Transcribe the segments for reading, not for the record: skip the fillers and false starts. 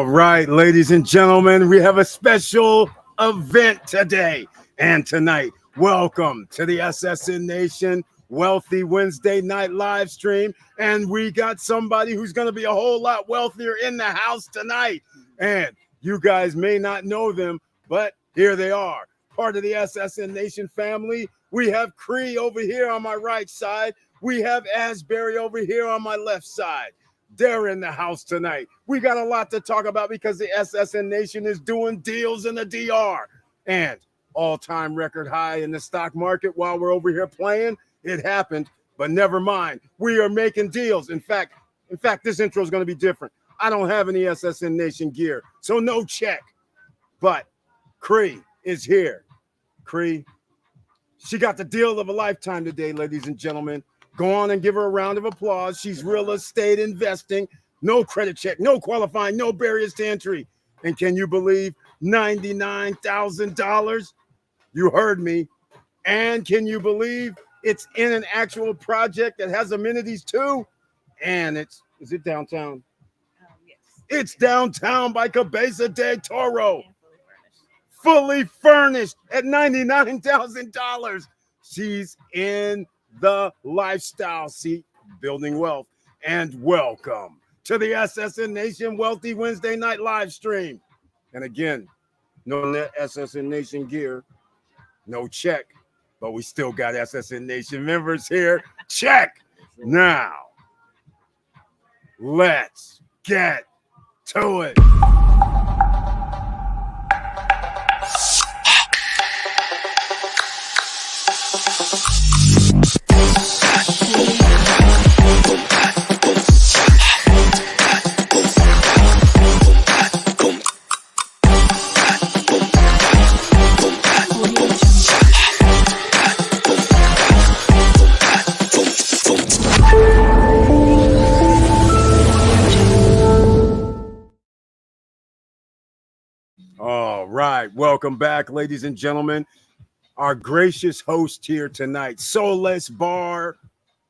right, ladies and gentlemen, we have a special event today and tonight. Welcome to the SSN Nation Wealthy Wednesday night live stream. And we got somebody who's going to be a whole lot wealthier in the house tonight. And you guys may not know them, but here they are. Part of the SSN Nation family. We have Cree over here on my right side. We have Asbury over here on my left side. They're in the house tonight. We got a lot to talk about because the SSN Nation is doing deals in the DR. And all-time record high in the stock market while we're over here playing. It happened, but never mind. We are making deals. In fact, this intro is going to be different. I don't have any SSN Nation gear, so no check. But Cree is here. Cree, she got the deal of a lifetime today, ladies and gentlemen. Go on and give her a round of applause. She's real estate investing. No credit check, no qualifying, no barriers to entry. And can you believe $99,000? You heard me. And can you believe it's in an actual project that has amenities too? And is it downtown? Yes. It's downtown by Cabeza del Toro. Fully furnished at $99,000. She's in the lifestyle seat, building wealth. And welcome to the SSN Nation Wealthy Wednesday night live stream. And again, no net SSN Nation gear, no check, but we still got SSN Nation members here. Check. Now, let's get to it. All right, welcome back, ladies and gentlemen. Our gracious host here tonight, Solace Bar,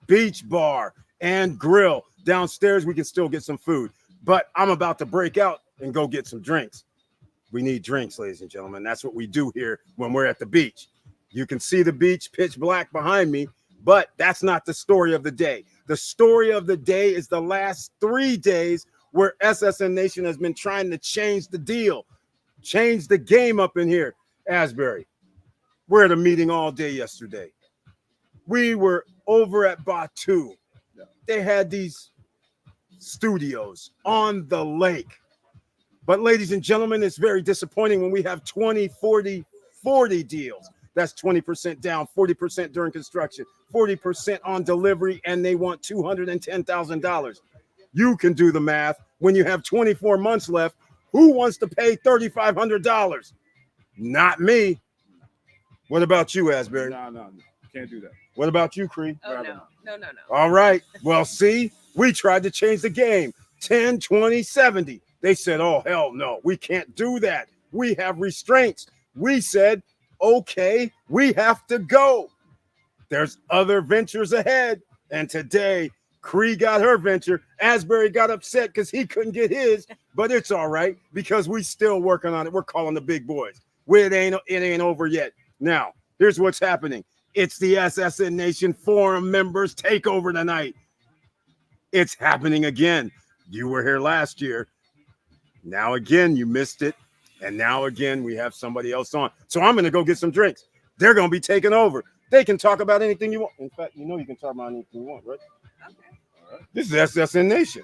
Beach Bar, and Grill. Downstairs, we can still get some food, but I'm about to break out and go get some drinks. We need drinks, ladies and gentlemen. That's what we do here when we're at the beach. You can see the beach pitch black behind me, but that's not the story of the day. The story of the day is the last 3 days where SSN Nation has been trying to change the deal. Change the game up in here. Asbury, we're at a meeting all day yesterday. We were over at Batu. They had these studios on the lake. But ladies and gentlemen, it's very disappointing when we have 20, 40, 40 deals. That's 20% down, 40% during construction, 40% on delivery, and they want $210,000. You can do the math. When you have 24 months left, who wants to pay $3,500? Not me. What about you, Asbury? No. Can't do that. What about you, Cree? Oh, no. All right. Well, see, we tried to change the game. 10, 20, 70. They said, oh, hell no. We can't do that. We have restraints. We said, okay, we have to go. There's other ventures ahead. And today, Cree got her venture. Asbury got upset because he couldn't get his, but it's all right because we still working on it. We're calling the big boys. It ain't over yet. Now, here's what's happening. It's the SSN Nation Forum members takeover tonight. It's happening again. You were here last year. Now again, you missed it. And now again, we have somebody else on. So I'm going to go get some drinks. They're going to be taking over. They can talk about anything you want. In fact, you talk about anything you want, right? Okay. This is SSN Nation.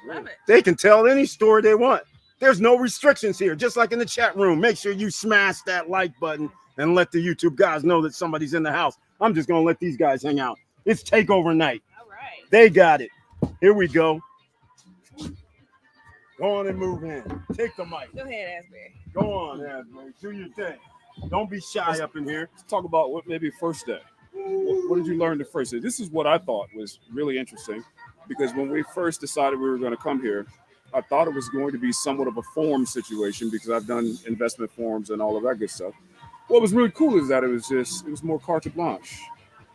Love it. They can tell any story they want. There's no restrictions here. Just like in the chat room, make sure you smash that like button and let the YouTube guys know that somebody's in the house. I'm just going to let these guys hang out. It's takeover night. All right. They got it. Here we go. Go on and move in. Take the mic. Go ahead, Asbury. Go on, Asbury. Do your thing. Don't be shy up in here. Let's talk about what maybe first day. What did you learn the first day? This is what I thought was really interesting because when we first decided we were going to come here, I thought it was going to be somewhat of a forum situation because I've done investment forums and all of that good stuff. What was really cool is that it was more carte blanche.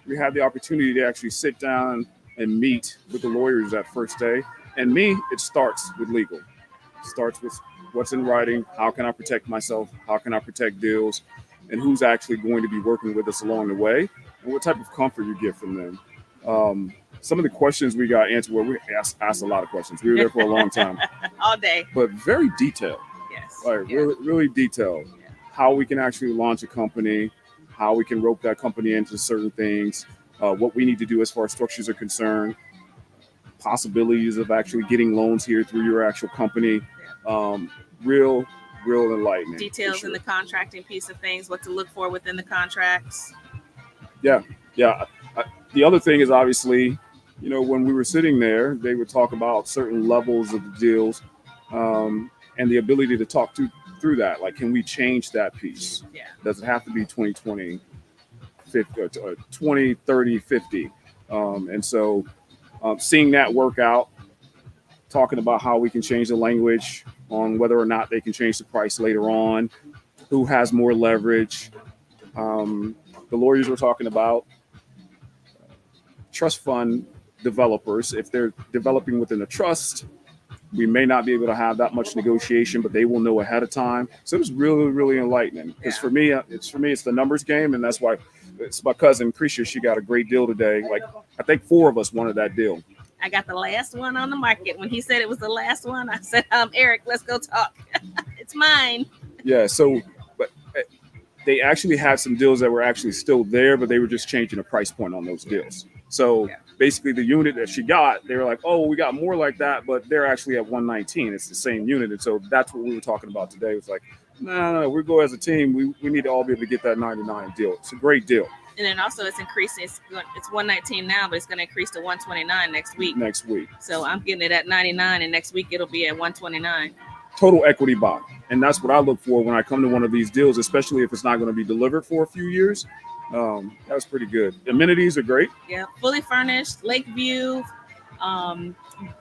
We had the opportunity to actually sit down and meet with the lawyers that first day. And me, it starts with legal. It starts with what's in writing, how can I protect myself, how can I protect deals, and who's actually going to be working with us along the way, and what type of comfort you get from them. Some of the questions we got answered, well, we asked a lot of questions. We were there for a long time, All day. but very detailed, Yes. like Yeah. really detailed. Yeah. How we can actually launch a company, how we can rope that company into certain things, what we need to do as far as structures are concerned, possibilities of actually getting loans here through your actual company. Real enlightening. Details sure. in the contracting piece of things, what to look for within the contracts. Yeah. The other thing is obviously, when we were sitting there, they would talk about certain levels of the deals, and the ability to talk through that. Like, can we change that piece? Yeah. Does it have to be 2020, 50, 20, 30, 50? And so seeing that work out, talking about how we can change the language on whether or not they can change the price later on, who has more leverage. The lawyers were talking about trust fund developers. If they're developing within a trust, we may not be able to have that much negotiation, but they will know ahead of time. So it was really enlightening. Because for me, it's the numbers game, and that's why it's my cousin Krisha. She got a great deal today. Like, I think 4 of us wanted that deal. I got the last one on the market. When he said it was the last one, I said, Eric, let's go talk. It's mine. Yeah. So, but they actually had some deals that were actually still there, but they were just changing the price point on those deals. So basically, the unit that she got, they were like, "Oh, we got more like that," but they're actually at 119. It's the same unit, and so that's what we were talking about today. It's like, no, we go as a team. We need to all be able to get that 99 deal. It's a great deal. And then also it's increasing. It's 119 now, but it's going to increase to 129 next week. So I'm getting it at 99, and next week it'll be at 129. Total equity buy. And that's what I look for when I come to one of these deals, especially if it's not going to be delivered for a few years. That was pretty good. Amenities are great. Yeah, fully furnished, lake view,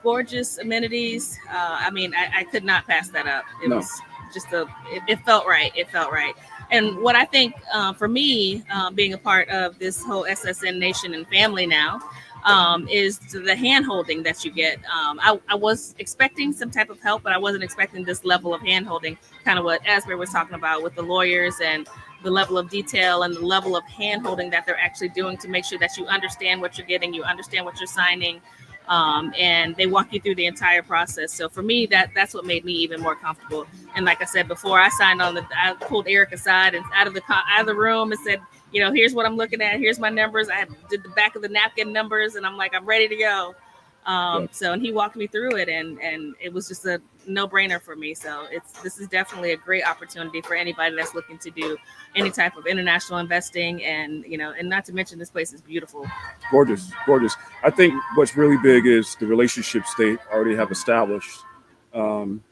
gorgeous amenities. I could not pass that up. It was just it felt right. It felt right. And what I think for me, being a part of this whole SSN Nation and family now, is the hand holding that you get. I was expecting some type of help, but I wasn't expecting this level of hand holding, kind of what Asbury was talking about with the lawyers and the level of detail and the level of hand holding that they're actually doing to make sure that you understand what you're getting, you understand what you're signing, and they walk you through the entire process. So for me, that's what made me even more comfortable. And like I said before, I signed on I pulled Eric aside and out of the room and said, here's what I'm looking at. Here's my numbers. I did the back of the napkin numbers, and I'm like, I'm ready to go. And he walked me through it, and it was just a no-brainer for me. So this is definitely a great opportunity for anybody that's looking to do any type of international investing, and and not to mention this place is beautiful. Gorgeous. I think what's really big is the relationships they already have established.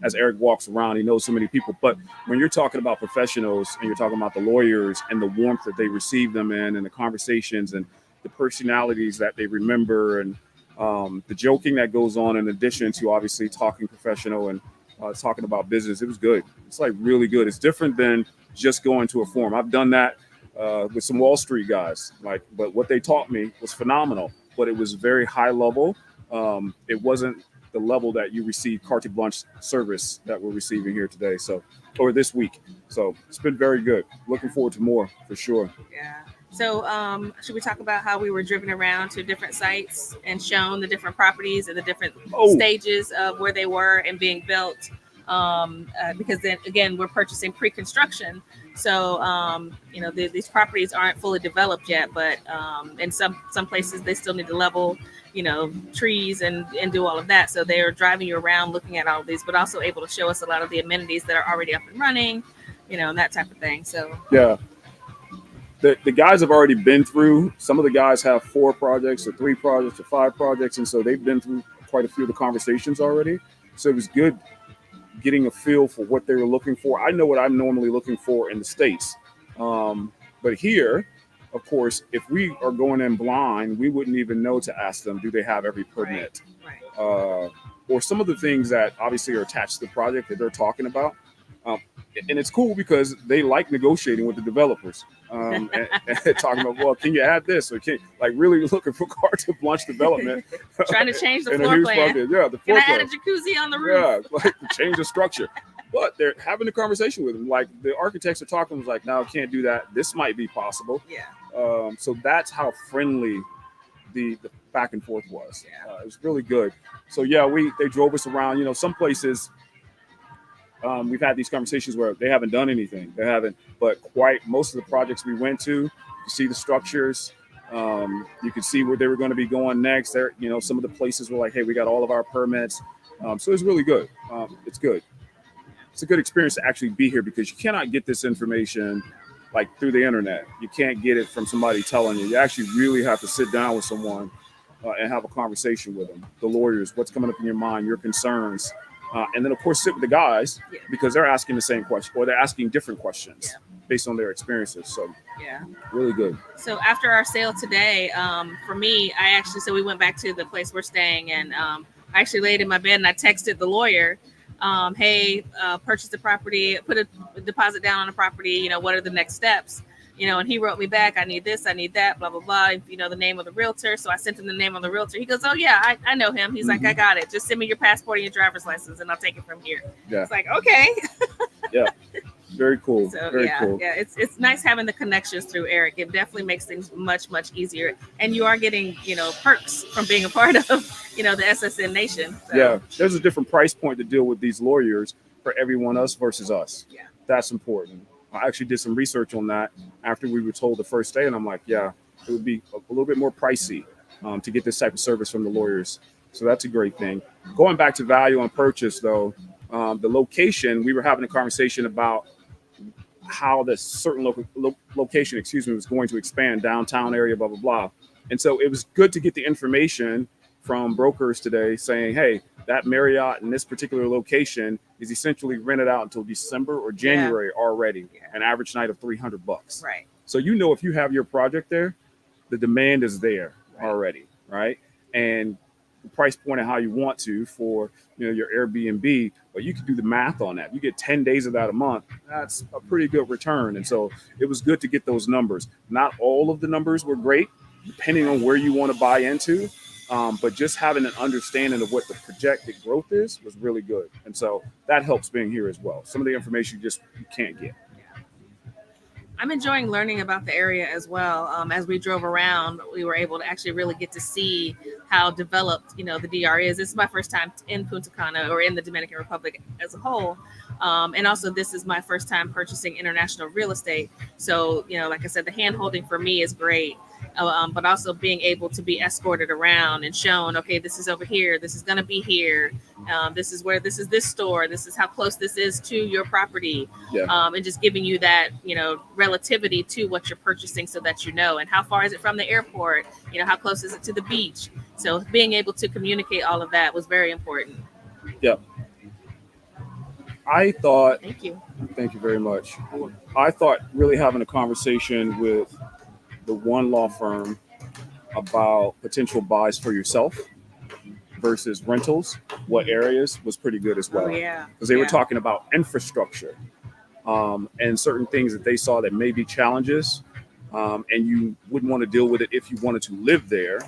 As Eric walks around, he knows so many people. But when you're talking about professionals and you're talking about the lawyers and the warmth that they receive them in, and the conversations and the personalities that they remember, and the joking that goes on in addition to obviously talking professional and talking about business, it was good. It's like really good. It's different than just going to a forum. I've done that with some Wall Street guys, but what they taught me was phenomenal, but it was very high level. It wasn't the level that you receive carte blanche service that we're receiving here today. Or this week. So it's been very good. Looking forward to more for sure. Yeah. So should we talk about how we were driven around to different sites and shown the different properties and the different stages of where they were and being built? Because then again, we're purchasing pre-construction. So, these properties aren't fully developed yet, but in some places they still need to level, trees and do all of that. So they are driving you around looking at all of these, but also able to show us a lot of the amenities that are already up and running, and that type of thing. So, yeah. The guys have already been through. Some of the guys have 4 projects or 3 projects or 5 projects. And so they've been through quite a few of the conversations already. So it was good getting a feel for what they were looking for. I know what I'm normally looking for in the States. But here, of course, if we are going in blind, we wouldn't even know to ask them, do they have every permit? Right. Or some of the things that obviously are attached to the project that they're talking about. And it's cool because they like negotiating with the developers and talking about, well, can you add this? Or really looking for carte blanche development. Trying to change the floor plan. Yeah, the floor plan. Can I plan. add a jacuzzi on the roof? Yeah, to change the structure. But they're having a conversation with them. Like the architects are talking, was like, no, can't do that. This might be possible. Yeah. So that's how friendly the back and forth was. Yeah. It was really good. So yeah, they drove us around. You know, some places we've had these conversations where they haven't done anything. They haven't, but quite most of the projects we went to, you see the structures. You could see where they were going to be going next. There, you know, some of the places were like, hey, we got all of our permits. So it's really good. It's good. It's a good experience to actually be here because you cannot get this information like through the internet. You can't get it from somebody telling you. You actually really have to sit down with someone and have a conversation with them. The lawyers, what's coming up in your mind, your concerns. And then, of course, sit with the guys because they're asking the same question or they're asking different questions based on their experiences. So, really good. So after our sale today, for me, so we went back to the place we're staying and I actually laid in my bed and I texted the lawyer, hey, purchase the property, put a deposit down on the property, you know, what are the next steps? You know, and he wrote me back, I need this, I need that, blah, blah, blah. You know, the name of the realtor. So I sent him the name of the realtor. He goes, oh, yeah, I know him. He's like, I got it. Just send me your passport and your driver's license and I'll take it from here. Yeah. It's like, okay. Yeah. Very cool. So, Very cool. Yeah, it's nice having the connections through Eric. It definitely makes things much, much easier. And you are getting, you know, perks from being a part of, you know, the SSN Nation. So. Yeah. There's a different price point to deal with these lawyers for everyone else versus us. Yeah. That's important. I actually did some research on that after we were told the first day, and I'm like, yeah, it would be a little bit more pricey to get this type of service from the lawyers. So that's a great thing. Going back to value on purchase, though, the location, we were having a conversation about how this certain location, was going to expand downtown area, blah, blah, blah. And so it was good to get the information from brokers today saying, hey, that Marriott in this particular location is essentially rented out until December or January already, an average night of $300. Right. So, you know, if you have your project there, the demand is there already, right? And the price point of how you want to for, you know, your Airbnb, but you can do the math on that. You get 10 days of that a month. That's a pretty good return. And so it was good to get those numbers. Not all of the numbers were great, depending on where you want to buy into. But just having an understanding of what the projected growth is was really good. And so that helps being here as well. Some of the information you can't get. I'm enjoying learning about the area as well. As we drove around, we were able to actually really get to see how developed, you know, the DR is. This is my first time in Punta Cana or in the Dominican Republic as a whole. And also this is my first time purchasing international real estate. So, you know, like I said, the hand holding for me is great. But also being able to be escorted around and shown, okay, this is over here. This is going to be here. This is this store. This is how close this is to your property. Yeah. And just giving you that, you know, relativity to what you're purchasing so that you know. And how far is it from the airport? You know, how close is it to the beach? So being able to communicate all of that was very important. Yeah. I thought. Thank you. Thank you very much. I thought really having a conversation with the one law firm about potential buys for yourself versus rentals, what areas was pretty good as well. Oh, yeah. Because they were talking about infrastructure and certain things that they saw that may be challenges and you wouldn't want to deal with it if you wanted to live there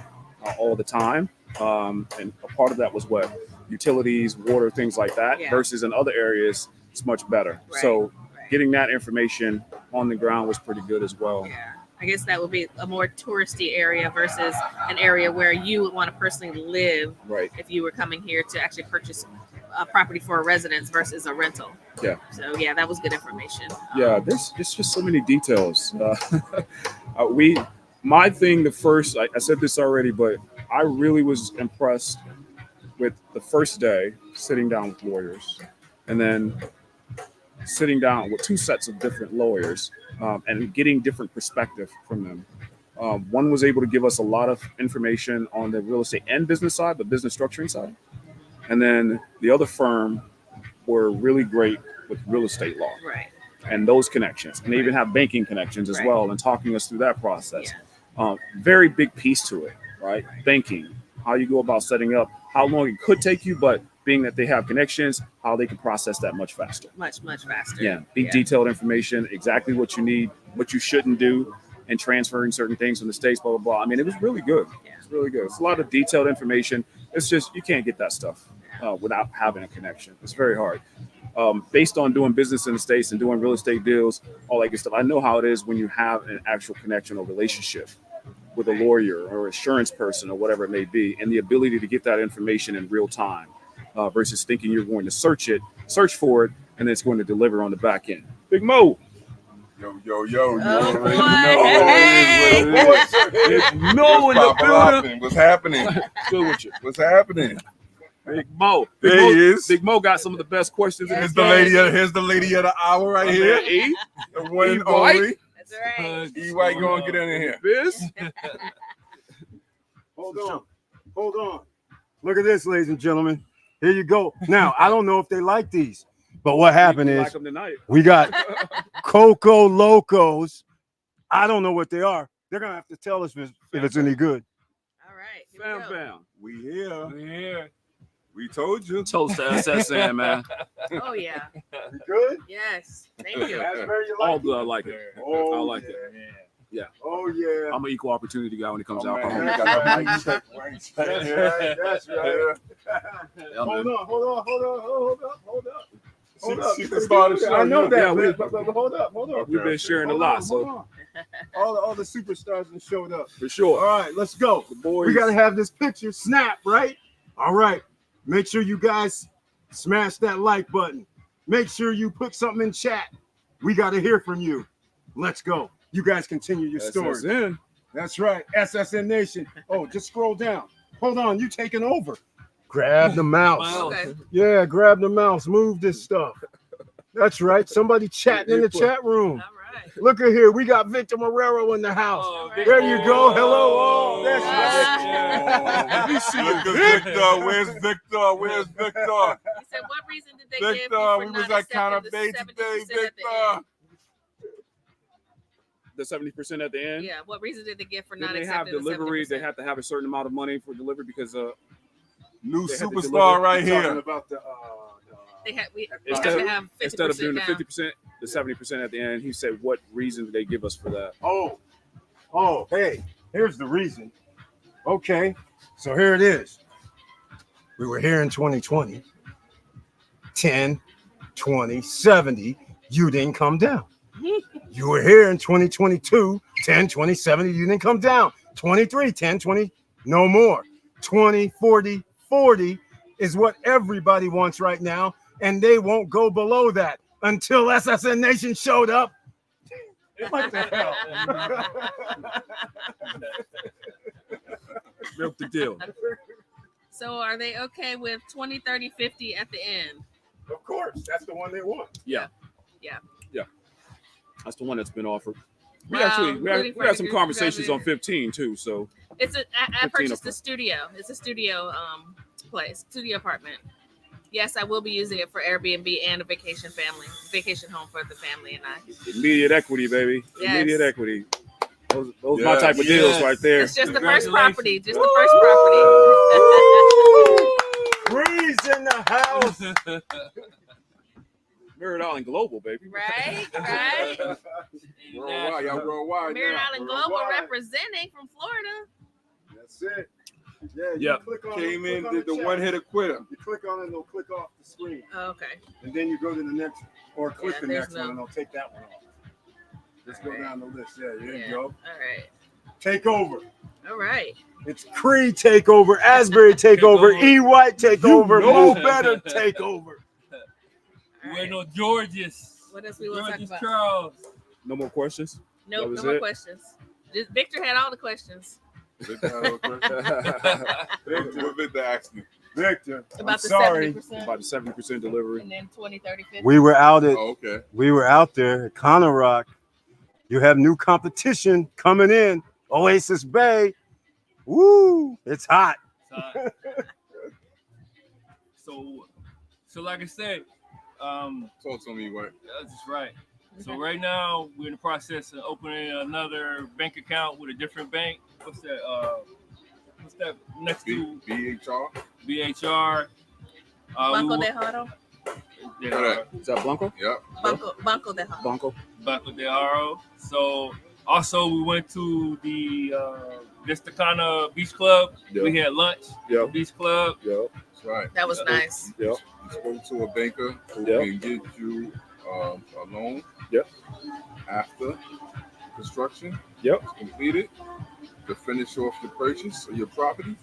all the time. And a part of that was what? Utilities, water, things like that versus in other areas, it's much better. Right. So getting that information on the ground was pretty good as well. Yeah. I guess that would be a more touristy area versus an area where you would want to personally live if you were coming here to actually purchase a property for a residence versus a rental. Yeah. So, yeah, that was good information. Yeah, there's just so many details. My thing, I said this already, but I really was impressed with the first day sitting down with lawyers and then sitting down with two sets of different lawyers and getting different perspective from them. One was able to give us a lot of information on the real estate and business side, the business structuring side. And then the other firm were really great with real estate law and those connections. And they even have banking connections as well and talking us through that process. Very big piece to it, right? Banking, how you go about setting up, how long it could take you, but being that they have connections, how they can process that much faster. Much faster. Yeah, detailed information, exactly what you need, what you shouldn't do, and transferring certain things from the States, blah, blah, blah. I mean, it was really good. It's really good. It's a lot of detailed information. It's just, you can't get that stuff without having a connection. It's very hard. based on doing business in the States and doing real estate deals, all that good stuff. I know how it is when you have an actual connection or relationship with a lawyer or insurance person or whatever it may be, and the ability to get that information in real time versus thinking you're going to search for it, and it's going to deliver on the back end. Big Mo. Yo. You Oh, already boy. know what it is. Big Mo in the building. What's happening? Good with you. What's happening? Big Mo. There he is. Big Mo got some of the best questions in Here's this the lady of the hour right here. E. The one and White. only. That's right. E White going to get in here. Biz. Hold on. Look at this, ladies and gentlemen. Here you go. Now, I don't know if they like these, but what happened We is like 'em tonight. we got Coco Locos. I don't know what they are. They're going to have to tell us if it's any good. All right. Here we Bam, go. bam. We here. Yeah. We told you. Toast to SSN, man. Oh, yeah. You good? Yes. Thank you. Raspberry, you All like good. I like it. Oh, I like it. Yeah. Oh, yeah. I'm an equal opportunity guy when it comes to Oh, alcohol. man, you got the mic check right That's there. right. That's right. Yeah, Hold man. up. Hold up. She can start a show. I know that, Yeah, but hold up. We've been sharing a Hold lot, on, so hold on. All the superstars have showed up. for sure. All right, let's go. The boys. We got to have this picture snap, right? All right. Make sure you guys smash that like button. Make sure you put something in chat. We got to hear from you. Let's go. You guys continue your story. SSN. That's right. SSN Nation. Oh, just scroll down. Hold on. You taking over. Grab the mouse. Okay. Yeah, grab the mouse. Move this stuff. That's right. Somebody chatting in the chat room. All right. Look at here. We got Victor Morero in the house. Oh, There you go. Hello. Oh, that's Yeah. right. Look at Victor. Where's Victor? Where's Victor? He said, what reason did they give you Victor, for we was not like kind of accepting bait the 70% today, at the end? Victor. The 70% at the end. Yeah, what reason did they give for Then not they have accepting delivery. the 70%? They have to have a certain amount of money for delivery because New They had to superstar deliver. right Talking here. about the We have Instead to of- have 50% instead of doing the down. 50%, the 70% at the end, he said, "What reason did they give us for that?" Oh, hey, here's the reason. Okay, so here it is. We were here in 2020, 10, 20, 70. You didn't come down. You were here in 2022, 10, 20, 70. You didn't come down. 23, 10, 20, no more. 20, 40, 40 is what everybody wants right now, and they won't go below that until SSN Nation showed up. What the hell? Milk the deal. So are they okay with 20, 30, 50 at the end? Of course, that's the one they want. Yeah. Yeah. That's the one that's been offered. We Wow, actually we including had some Frankie conversations on Gravy. 15 too. So It's I 15 purchased of- a studio. It's a studio place, studio apartment. Yes, I will be using it for Airbnb and a vacation home for the family and I. immediate equity, baby. Yes. Immediate equity. Those my Yes. type of deals right there. It's just the first Congratulations. property. Just the first property. Breeze in the house. Mirrored Island Global, baby. Right. Worldwide, y'all worldwide. Merritt now. Island Global Worldwide. representing from Florida. That's it. Yeah, you Yep. click on Came click in, on did the chat. one hitter quitter. You click on it, it'll click off the screen. Oh, okay. And then you go to the next one. Or click Yeah, the there's next one and it'll take that one off. Just go Alright. down the list. Yeah, there Yeah. you go. All right. Take over. All right. It's Cree takeover, Asbury takeover, Takeover. E White takeover, know. Mo Better takeover. All You right. ain't no Georges. What else we want to talk Georges about? Charles. No more questions. Nope, That was no more it? questions. Victor had all the questions What Victor asked me? Victor, I'm about the sorry. 70%. About the 70% delivery. And then 20, 30, 50. We were out at Oh, okay. there at Conner Rock. You have new competition coming in. Oasis Bay. Woo! It's hot. So like I said, Talk to me, what? that's just right. So right now we're in the process of opening another bank account with a different bank. What's that? What's that next to BHR? BHR? Banco de Haro. Is that Blanco? Yep. Banco de Haro. Blanco. Banco de Haro. So also we went to the Punta Cana Beach Club. Yeah. We had lunch. Yeah. Beach Club. Yeah. That's right. That was nice. Yeah. You spoke to a banker who Yeah. can get you a loan. Yep. After construction. Yep. is completed to finish off the purchase of your property.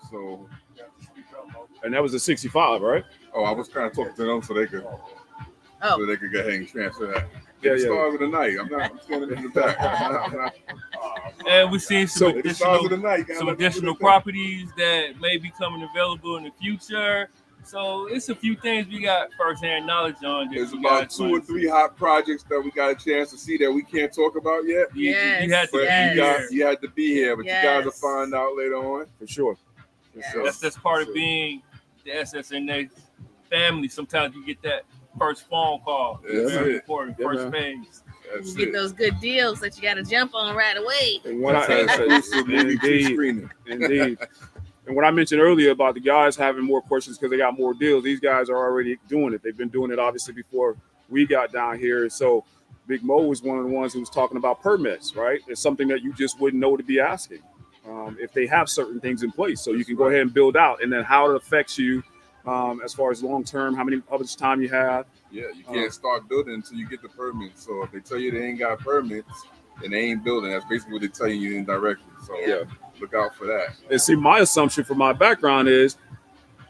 So. And that was a 65, right? Oh, I was kind of talking to them so they could go ahead and transfer that. Yeah, It's yeah. stars of the night. I'm standing in the back. I'm not, And we've seen some the stars of the additional, night. some additional properties that may be coming available in the future. So it's a few things we got firsthand knowledge on. There's about 2 or 3 hot projects that we got a chance to see that we can't talk about yet. Yes, You had to But be you had to be here, but you guys will Yes. find out later on. For sure. That's part of being the SSN family. Sometimes you get that first phone call. That's Very it. important. Yeah, First man. phase. That's You get it. those good deals that you got to jump on right away. And what I Exclusive movie indeed, screening. indeed. And what I mentioned earlier about the guys having more questions because they got more deals, these guys are already doing it. They've been doing it obviously before we got down here. So Big Mo was one of the ones who was talking about permits, right? It's something that you just wouldn't know to be asking if they have certain things in place. So you can go ahead and build out, and then how it affects you as far as long term, how much time you have. Yeah, you can't start building until you get the permits. So if they tell you they ain't got permits, then they ain't building. That's basically what they're telling you indirectly. So Yeah. look out for that. And see, my assumption from my background is,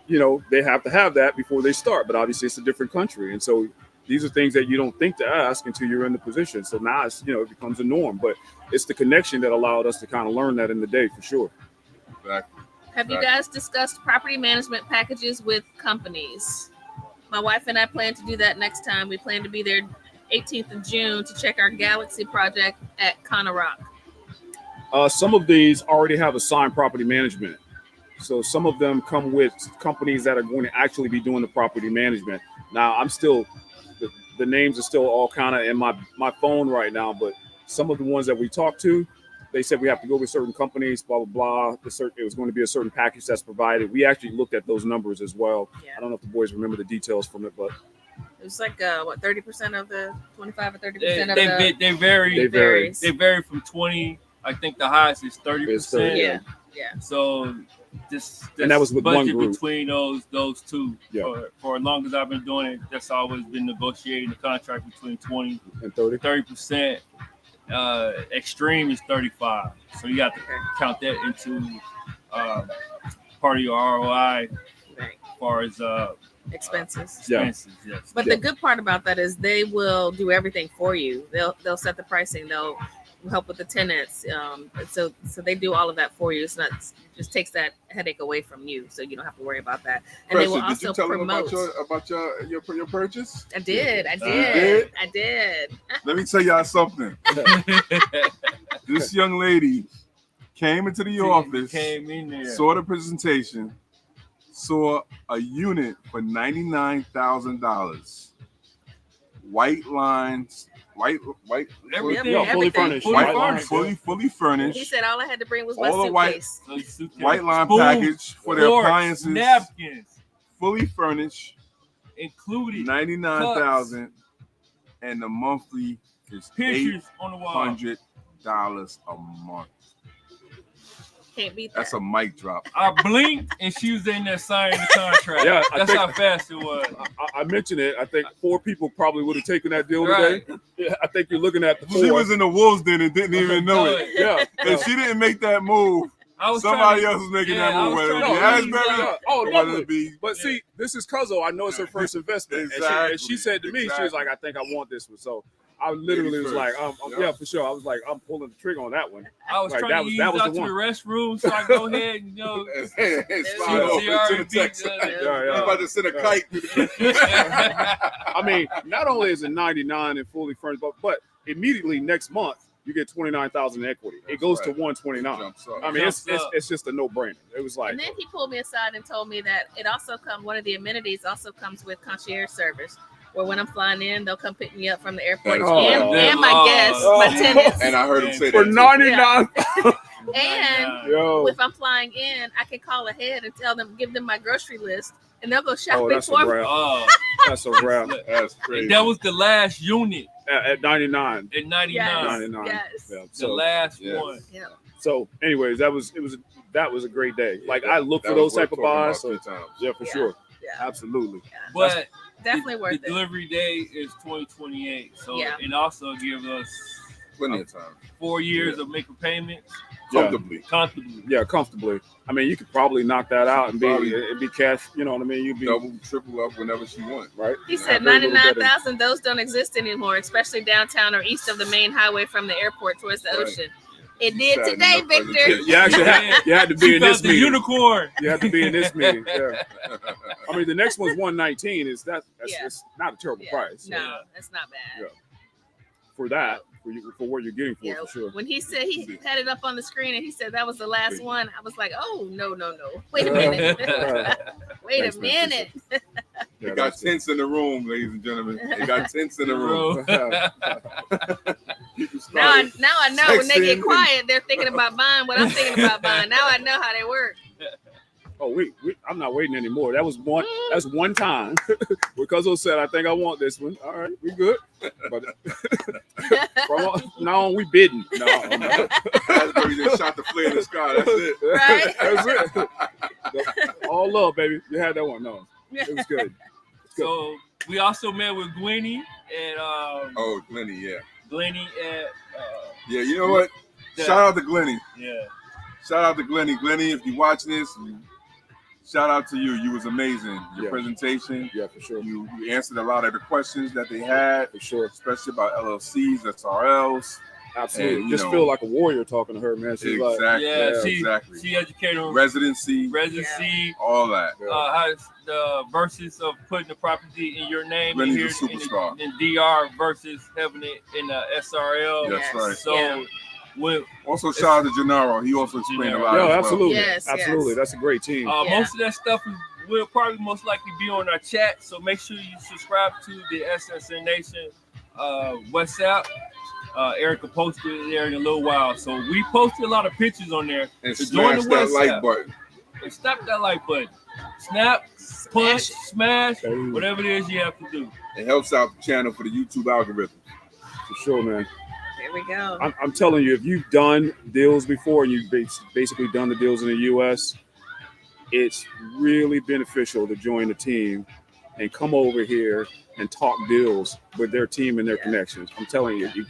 they have to have that before they start. But obviously, it's a different country, and so these are things that you don't think to ask until you're in the position. So now it's it becomes a norm. But it's the connection that allowed us to kind of learn that in the day for sure. Exactly. Have you guys discussed property management packages with companies? My wife and I plan to do that next time. We plan to be there 18th of June to check our Galaxy project at Cana Rock. Some of these already have assigned property management. So some of them come with companies that are going to actually be doing the property management. Now, I'm still, the names are still all kind of in my phone right now, but some of the ones that we talked to, they said we have to go with certain companies, blah, blah, blah. It was going to be a certain package that's provided. We actually looked at those numbers as well. Yeah. I don't know if the boys remember the details from it, but It was like 30% of the 25 or 30% of They vary. They vary. They vary from 20. I think the highest is 30%. Yeah. So this And that was with one budget group. between those two. Yeah. For as long as I've been doing it, that's always been negotiating the contract between 20 and 30. 30%. Extreme is 35. So you have to count that into part of your ROI Right. as far as Expenses. expenses. Yes. But the good part about that is they will do everything for you. They'll set the pricing. They'll help with the tenants. So they do all of that for you. It's not, it just takes that headache away from you, so you don't have to worry about that. And they will Preston, did you also tell them promote. about your purchase? I did. did? I did. Let me tell y'all something. This young lady came into the office, Came in there. saw the presentation, saw a unit for $99,000. White lines, white, Everything. Yeah, fully furnished. Fully White furnished. lines. fully furnished. He said all I had to bring was my All the white- suitcase. White line Spoons, package for their forks, appliances, napkins fully furnished, included. $99,000, and the monthly is Pictures on the wall. $800 a month. Can't beat that. That's a mic drop. I blinked and she was in there signing the contract. Yeah, I That's think- how fast it was. I mentioned it. I think 4 people probably would have taken that deal Right. today. Yeah, I think you're looking at the 4. She was in the wolves den and didn't even know it. Yeah. If she didn't make that move, I was somebody trying to- else was making Yeah, that I move. was Whether it trying be to- Asbury Oh, or whether definitely. it be But see, this is Cuzzo. I know it's her first investment. Exactly. And she said to me, she was Exactly. like, I think I want this one. So I literally was like, yeah, for sure. I was like, I'm pulling the trigger on that one. I was Like, trying that to was- use that was out the to the one. restroom so I go ahead and and There slide you off go. into the text. Yeah, You yeah. about to send a kite. I mean, not only is it 99 and fully furnished, but immediately next month you get 29,000 in equity. It goes to 129. Jumps up. I mean, Jumps up. it's just a no-brainer. It was like, And then he pulled me aside and told me that it also comes, one of the amenities also comes with concierge service, where when I'm flying in, they'll come pick me up from the airport That is and correct. my Oh. guests, my tenants. And I heard him say for that. 99. And Yo. if I'm flying in, I can call ahead and tell them, give them my grocery list, and they'll go Oh, shopping that's a for me. wrap. Oh, That's a wrap. That's crazy. that was the last unit At 99. at 99. Yes. 99. Yes. Yeah. The last Yes. one. Yeah. So, anyways, that was a great day. Like I look That for was those type of worth talking buys. about So, 3 times. yeah, for Yeah. sure. Yeah. Absolutely. But Definitely the worth it. delivery day is 2028. So Yeah. it also gives us Plenty of time. 4 years of making payments Yeah. Comfortably. comfortably. Yeah, comfortably. I mean, you could probably knock that out and Probably. it'd be cash. You know what I mean? You'd be Double, triple up whenever she wants. right. He said Very little 99,000. Those don't exist anymore, especially downtown or east of the main highway from the airport towards the Right. ocean. It She did said today, enough Victor. presentation. You actually had to be She in found this the meeting. unicorn. You have to be in this meeting. Yeah. I mean, the next one's 119. That's Yeah. it's not a terrible Yeah. price. No, Yeah. that's not bad. Yeah. For that, for what you're getting for, Yeah, for sure. when he said he had it up on the screen and he said that was the last one, I was like, oh no. Wait a minute. Wait Thanks, a man. minute. Yeah, They got that's it. tents in the room, ladies and gentlemen. They got tents in the room. People started Now I know when they get texting. quiet, they're thinking about buying what I'm thinking about buying. Now I know how they work. Oh, I'm not waiting anymore. That was one. That's one time. Because I said, I think I want this one. All right, we good. But from now on, we bidding. No, That's where you just shot the flare in the sky. That's it. Right? that's it. All love, baby. You had that one. No, it was good. So we also met with Glennie and Oh, Glennie, yeah. Glennie at Yeah, you know what? Shout out to Glennie. yeah. Shout out to Glennie. Glennie, if you watching this, shout out to you. You was amazing. Your Yeah. presentation. Yeah, for sure. You answered a lot of the questions that they had, For sure. especially about LLCs, SRLs. Absolutely. And, you Just know, feel like a warrior talking to her, man. She's like, Exactly. Yeah, Yeah, exactly. she educated on Residency, residency, all that. how the versus of putting the property in your name Glennie's here a superstar. in DR versus having it in the SRL. That's right. So Yeah. when Also, shout out to Gennaro. He also explained a lot. Yo, as well. absolutely. Yes, Absolutely. yes. That's a great team. Yeah. most of that stuff will probably most likely be on our chat. So make sure you subscribe to the SSN Nation WhatsApp. Erica posted it there in a little while. So we posted a lot of pictures on there. And So join smash the that WhatsApp. like button. And stop that like button. Snap, push, smash, whatever it is you have to do. It helps out the channel for the YouTube algorithm. For sure, man. There we go. I'm telling you, if you've done deals before and you've basically done the deals in the U.S., it's really beneficial to join the team and come over here and talk deals with their team and their connections. I'm telling you, you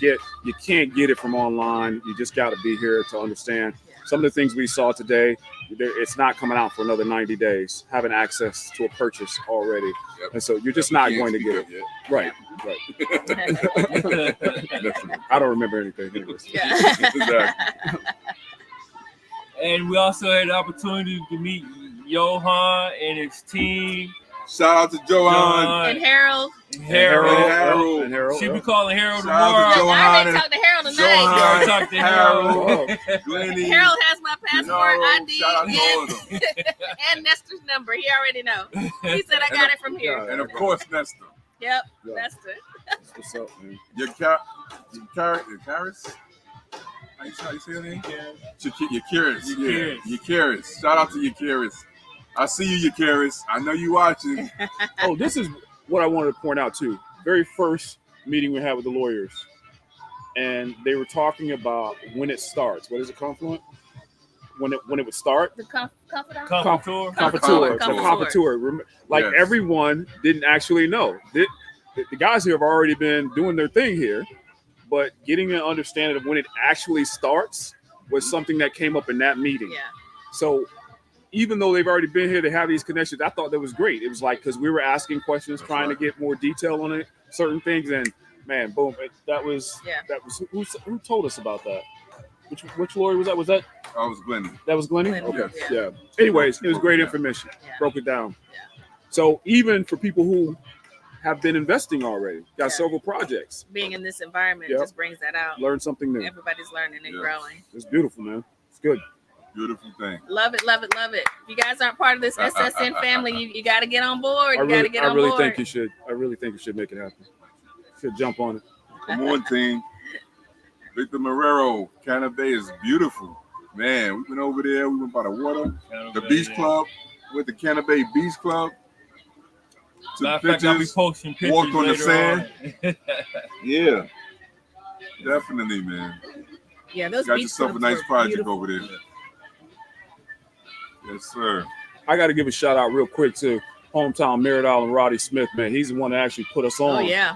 can't get it from online. You just got to be here to understand. Some of the things we saw today, it's not coming out for another 90 days, having access to a purchase already. Yep. And so you're just not going to get it. Yet. Right. I don't remember anything. Anyways. Yeah. Exactly. And we also had the opportunity to meet Johan and his team. Shout out to Johan. And Harold. And Harold. Harold. And Harold. She be calling Harold Shout out tomorrow. to Johan I already and- talked to Harold tonight. Yeah, I Johan, talked to Harold. Glennie, Harold has my passport, Gennaro, ID, shout out to all of them. and Nestor's number. He already know. He said I got it from here. And of course, Nestor. Yep, Yeah. Nestor. What's up, man? Your Karis? How you say your name? Yakiris. Yakiris. Yakiris. Shout out to Yakiris. I see you, Yakiris. I know you watching. Oh, this is what I wanted to point out too. Very first meeting we had with the lawyers, and they were talking about when it starts. What is it, Confluent? When it would start? The confidant. Comptour. Comptour. Comptour. Like Yes. everyone didn't actually know. The guys here have already been doing their thing here, but getting an understanding of when it actually starts was something that came up in that meeting. Yeah. So even though they've already been here, they have these connections. I thought that was great. It was like, because we were asking questions, That's trying right. to get more detail on it, certain things, and man, boom, that was who told us about that? Which lawyer was that? Was that I was Glennie. Glennie? Glennie, Okay, yeah. yeah. Anyways, it was great information. Yeah. Broke it down. Yeah. So even for people who have been investing already, got Yeah. several projects, Being in this environment Yep. just brings that out. learn something new. Everybody's learning and Yes. growing. It's beautiful, man. It's good. Beautiful thing. Love it, love it, love it. If you guys aren't part of this SSN family, you got to get on board. You got to get I on really board. think you should. I really think you should make it happen. Should jump on it. Come on, team. Victor Marrero, Canada Bay is beautiful. Man, we went over there. We went by the water, the beach club, with the Cana Bay Beach Club. Matter of fact, I'll be posting pictures walked on the later sand. on. Yeah, definitely, man. Yeah, those Got beach yourself a clubs nice were project beautiful. over there. Yes, sir. I got to give a shout out real quick to hometown Merritt Island Roddy Smith, man. He's the one that actually put us on. Oh yeah.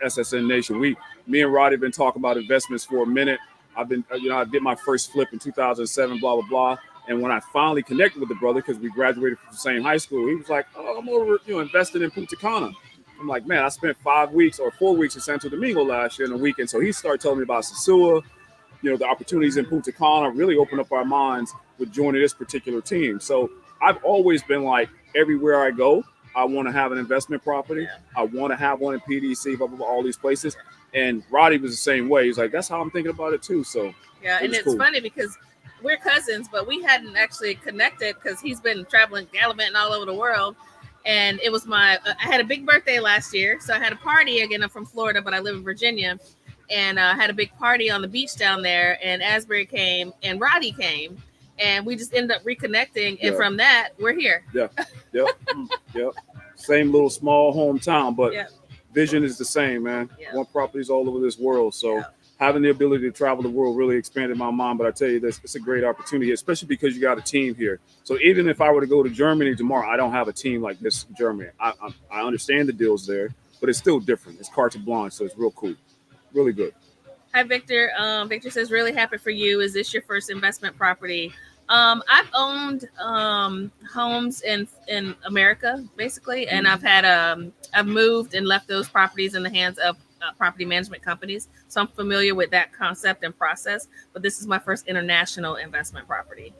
SSN Nation. Me and Roddy have been talking about investments for a minute. I've been, I did my first flip in 2007, blah, blah, blah. And when I finally connected with the brother, because we graduated from the same high school, he was like, oh, I'm over, invested in Punta Cana. I'm like, man, I spent 4 weeks in Santo Domingo last year in a weekend. So he started telling me about Sosua, the opportunities in Punta Cana, really opened up our minds with joining this particular team. So I've always been like, everywhere I go, I want to have an investment property. Yeah. I want to have one in PDC, blah, blah, blah, all these places. And Roddy was the same way. He's like, that's how I'm thinking about it too. So Yeah, and it's cool. funny because we're cousins, but we hadn't actually connected because he's been traveling, gallivanting all over the world. And it was I had a big birthday last year. So I had a party. Again, I'm from Florida, but I live in Virginia. And I had a big party on the beach down there. And Asbury came and Roddy came. And we just ended up reconnecting. And from that, we're here. Yeah. Yep. Yep. Same little small hometown, but Yep. vision is the same, man. Yeah. Want properties all over this world. So having the ability to travel the world really expanded my mind. But I tell you this, it's a great opportunity, especially because you got a team here. So even if I were to go to Germany tomorrow, I don't have a team like this in Germany. I understand the deals there, but it's still different. It's carte blanche, so it's real cool. Really good. Hi, Victor. Victor says, really happy for you. Is this your first investment property? I've owned homes in America, basically, and I've moved and left those properties in the hands of property management companies. So I'm familiar with that concept and process, but this is my first international investment property.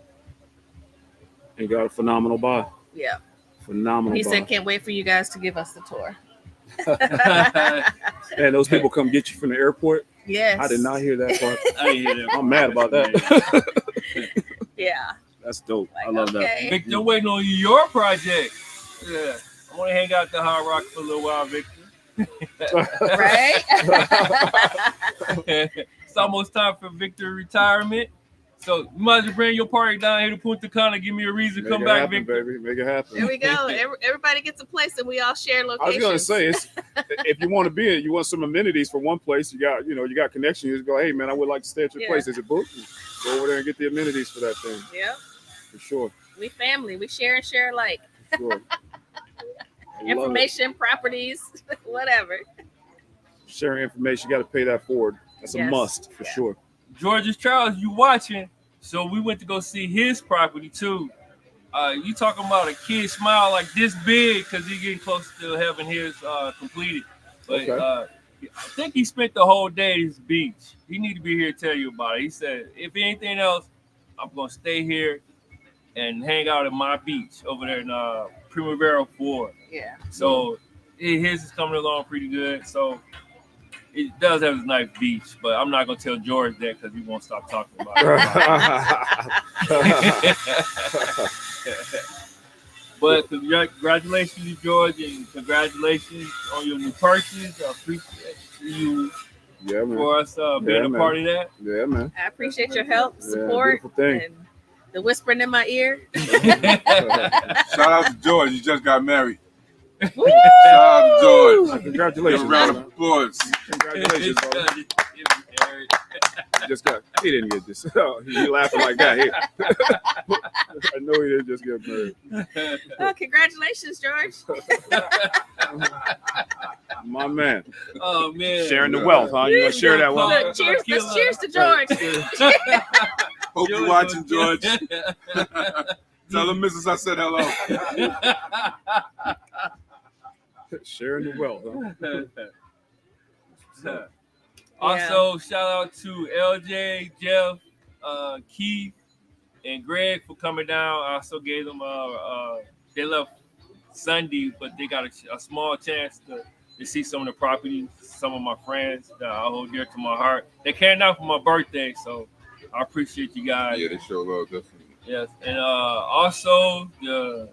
And got a phenomenal buy. Yeah. Phenomenal He buy. said, can't wait for you guys to give us the tour. And those people come get you from the airport. Yes. I did not hear that part. I didn't hear that. I'm mad about that. Yeah. That's dope. Like, I love okay. Victor, waiting on your project. Yeah. I want to hang out at the Hard Rock for a little while, Victor. Right? It's almost time for Victor retirement. So you might as well bring your party down here to Punta Cana. Give me a reason to come back, happen, Victor. baby. Make it happen. There we go. Everybody gets a place and we all share I was locations. gonna say, if you want to be in, you want some amenities for one place. You got connection. You just go, hey man, I would like to stay at your place. Is it booked? Go over there and get the amenities for that thing. Yeah. For sure. We family. We share and share alike. Sure. Information, properties, whatever. Sharing information, you got to pay that forward. That's a must for sure. George's Charles, you watching? So we went to go see his property too. You talking about a kid smile like this big because he's getting close to having his completed. But I think he spent the whole day at his beach. He need to be here to tell you about it. He said, if anything else, I'm gonna stay here and hang out at my beach over there in Primavera 4. Yeah. So his is coming along pretty good. So it does have a nice beach, but I'm not gonna tell George that because he won't stop talking about it. But congratulations, George, and congratulations on your new purchase. I appreciate you for us being a part of that. Yeah, man. I appreciate your help, support, thing. and the whispering in my ear. Shout out to George. He just got married. Woo! Shout out to George. Congratulations. Give a round of applause. Congratulations, brother. He didn't get this. He laughing like that. I know he didn't just get married. Oh, congratulations, George. My man. Oh man. Sharing the wealth, huh? You want to share that wealth? Look, cheers. Let's cheers to George. Hope you're watching, George. Tell the missus I said hello. Sharing the wealth, huh? Also, shout out to LJ, Jeff, Keith, and Greg for coming down. I also gave them they left Sunday, but they got a small chance to see some of the properties, some of my friends that I hold dear to my heart. They came down for my birthday, so I appreciate you guys. Yeah, they show love, definitely. Yes, and also the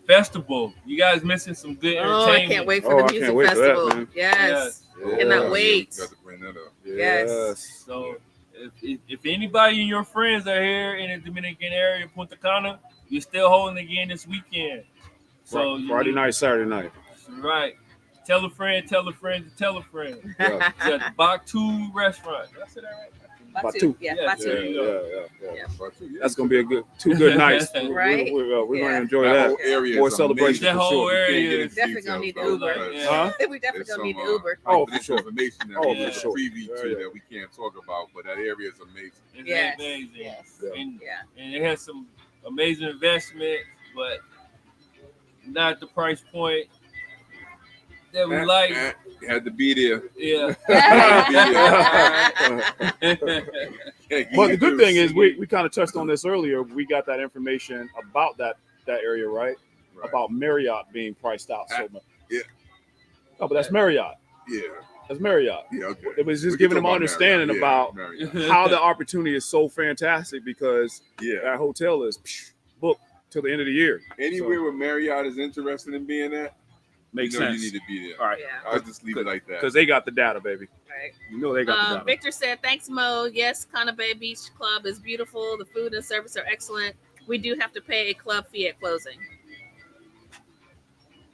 festival. You guys missing some good entertainment. Oh, I can't wait for the music festival. That, yes. Cannot wait. Got to bring that up. Yes. So if anybody in your friends are here in the Dominican area, Punta Cana, you're still holding again this weekend. So Friday night, Saturday night. Right. Tell a friend, tell a friend, tell a friend. Yeah. It's at the Batu restaurant. Did I say that right? Batu. Yeah, Yeah, Batu. Yeah. That's gonna be two good nights. Right. We're gonna Yeah. enjoy That that. whole area More is celebration That for whole sure. area is Definitely gonna need the details, Uber. though, Yeah. We definitely gonna need the some, Uber. Oh, for confidential sure. information that Oh, we for sure. privy to Yeah. that we can't talk about, but that area is amazing. It's Yes. amazing. Yes. Yeah. And, Yeah. and it has some amazing investments, but not the price point that we like. You had to be there. Yeah. But the good thing is, we kind of touched on this earlier. We got that information about that area, right? Right. About Marriott being priced out so much. Yeah. Oh, but that's Marriott. Yeah. That's Marriott. Yeah. Okay. It was just We can giving them talk understanding Marriott. about Yeah, Marriott. how the opportunity is so fantastic because Yeah. that hotel is booked till the end of the year. Anywhere where Marriott is interested in being at, Makes you know sense. you need to be there. All right. Yeah. I'll just leave it like that. Because they got the data, baby. Right. You know they got the data. Victor said, "Thanks, Mo. Yes, Cana Bay Beach Club is beautiful. The food and service are excellent. We do have to pay a club fee at closing."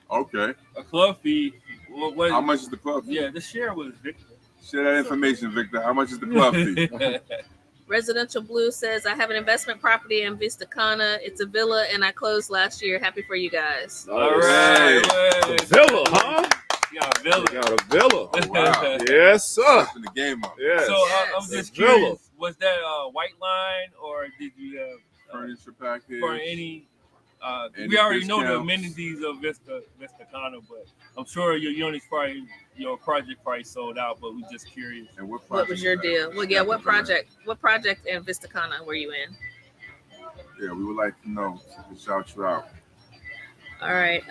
Okay. A club fee. What, How much is the club fee? Yeah, the share was Victor. Share that information, Victor. How much is the club fee? Residential Blue says, "I have an investment property in Vista Cana. It's a villa, and I closed last year. Happy for you guys." All right. The villa, huh? Yeah, villa. We got a villa. Oh, wow. Yes, sir. Stepping the game up. Yes. So I'm Yes. just Villa. curious, was that White Line or did you have Furniture package. for any? Any We already know the discounts? amenities of Vista Cana, but I'm sure your unit's probably your project price sold out. But we're just curious. And what What was your project deal? Well, yeah. What project in Vista Cana were you in? Yeah, we would like to know. So we shout you out. All right.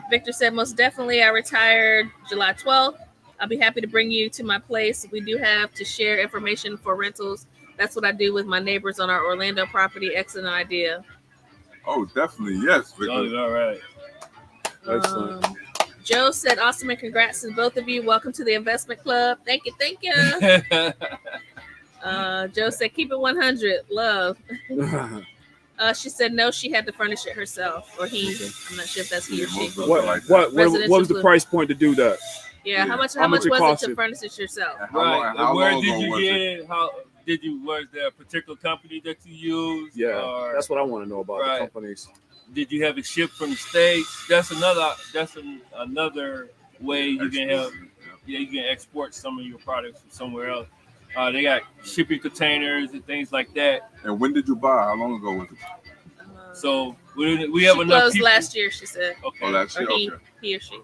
Victor said, "Most definitely. I retired July 12th. I'll be happy to bring you to my place. We do have to share information for rentals. That's what I do with my neighbors on our Orlando property. Excellent idea." Oh, definitely. Yes, Victor. Oh, all right. Excellent. Joe said, "Awesome and congrats to both of you. Welcome to the investment club." Thank you. Thank you. Joe said, "Keep it 100. Love." She said, "No, she had to furnish it herself, or he. I'm not sure if that's he or she." What was the price point to do that? Yeah. How much? How How much much it was cost it to you? furnish it yourself? And how long, Right. how Where long did ago you was get it? it? How did you? Was there a particular company that you used? Yeah, Or that's what I want to know about Right. the companies. did you have it shipped from the States? That's another. Another way you can have. Yeah, you can export some of your products from somewhere else. They got shipping containers and things like that. And when did you buy? How long ago was it? So we have she enough closed people. last year. She said, Oh, Okay. last year. or he, Okay. he or she,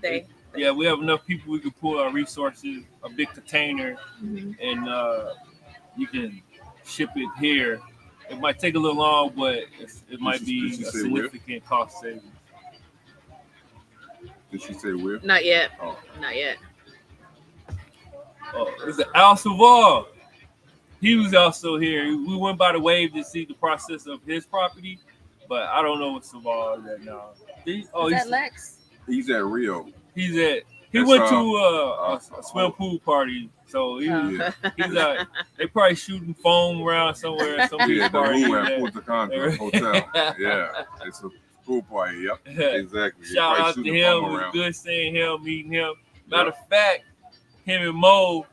they. Yeah, we have enough people. We can pull our resources, a big container, Mhm. and you can ship it here. It might take a little long, but it might be Did she a say where? significant cost savings. Did she say where? Not yet. Oh. Not yet. Oh, it's the Al Saval. He was also here. We went by the wave to see the process of his property, but I don't know what Saval is at now. Is that Lex? He's at Rio. He That's, went to a swim pool party, so he was, Yeah. he's they probably shooting foam around somewhere at some Yeah, the party. room at Punta Cana Hotel. Yeah, it's a pool party. Yep, exactly. They Shout probably out to shooting him. foam It was around. good seeing him, meeting him. Matter of fact, him and Mo,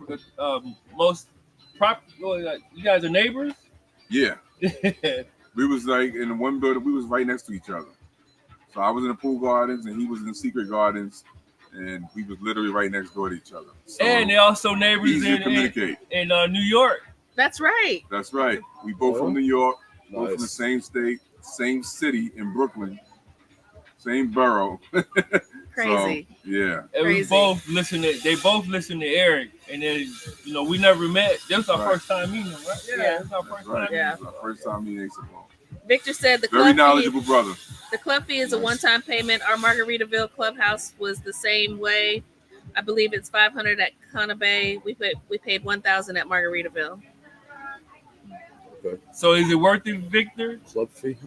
you guys are neighbors? Yeah, we was like in one building. We was right next to each other. So I was in the pool gardens and he was in the secret gardens, and we was literally right next door to each other. So And they also neighbors easy to in communicate. New York. That's right. That's right. We both from New York, both from the Nice. same state, same city in Brooklyn, same borough. Crazy. So, yeah. And we Crazy. both listen to. They both listen to Eric, and then we never met. This was our Right. first time meeting him, right? Yeah. This was our That's first right. time. Yeah. It's our first time meeting Simone. Victor said the Very club knowledgeable fee. brother. The club fee is a one-time payment. Our Margaritaville clubhouse was the same way. I believe it's $500 at Cana Bay. We paid $1,000 at Margaritaville. So is it worth it, Victor? Club fee.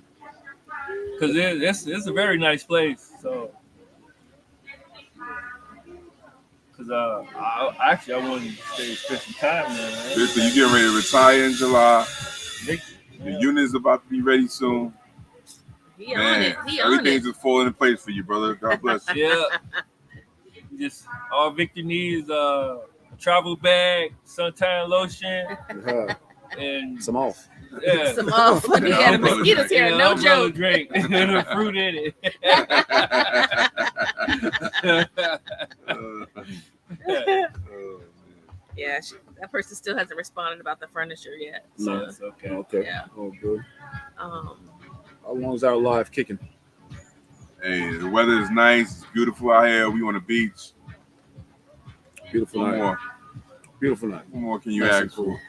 Because it's a very nice place. So Cause I wanted to spend some time there. Man. Listen, you getting ready to retire in July. The Yeah. unit's about to be ready soon. He on it. He on Everything's it. just falling in place for you, brother. God bless you. Yeah. Just all Victor needs a travel bag, suntan lotion, and Some off. yeah. Some off. He had a mosquitoes here. No joke. Drink and a fruit in it. Yeah, that person still hasn't responded about the furniture yet. So, No, It's okay. okay. Yeah. Oh, good. um, How long is our live kicking? Hey, the weather is nice. It's beautiful out here. We on the beach. Beautiful What night. more? Beautiful night. What more can you Nice ask and cool. for?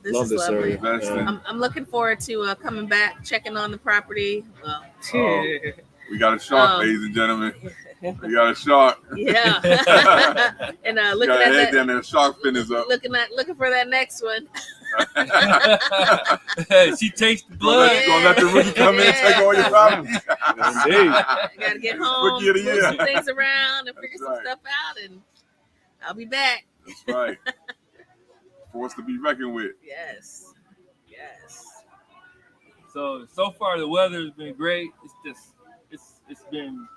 this Love is this lovely. area. That's Yeah. I'm looking forward to coming back, checking on the property. Well, We got a shark, ladies and gentlemen. We got a shark. yeah. And We looking got a at head that, down there. Shark fin is up. looking for that next one. She takes the blood. Gonna let the rookie come in and take all your property. Indeed. I gotta get home, Rookie of the move year. some things around, and figure That's some right. stuff out, and I'll be back. That's right. Force to be reckoned with. Yes. So far the weather has been great. It's just it's been,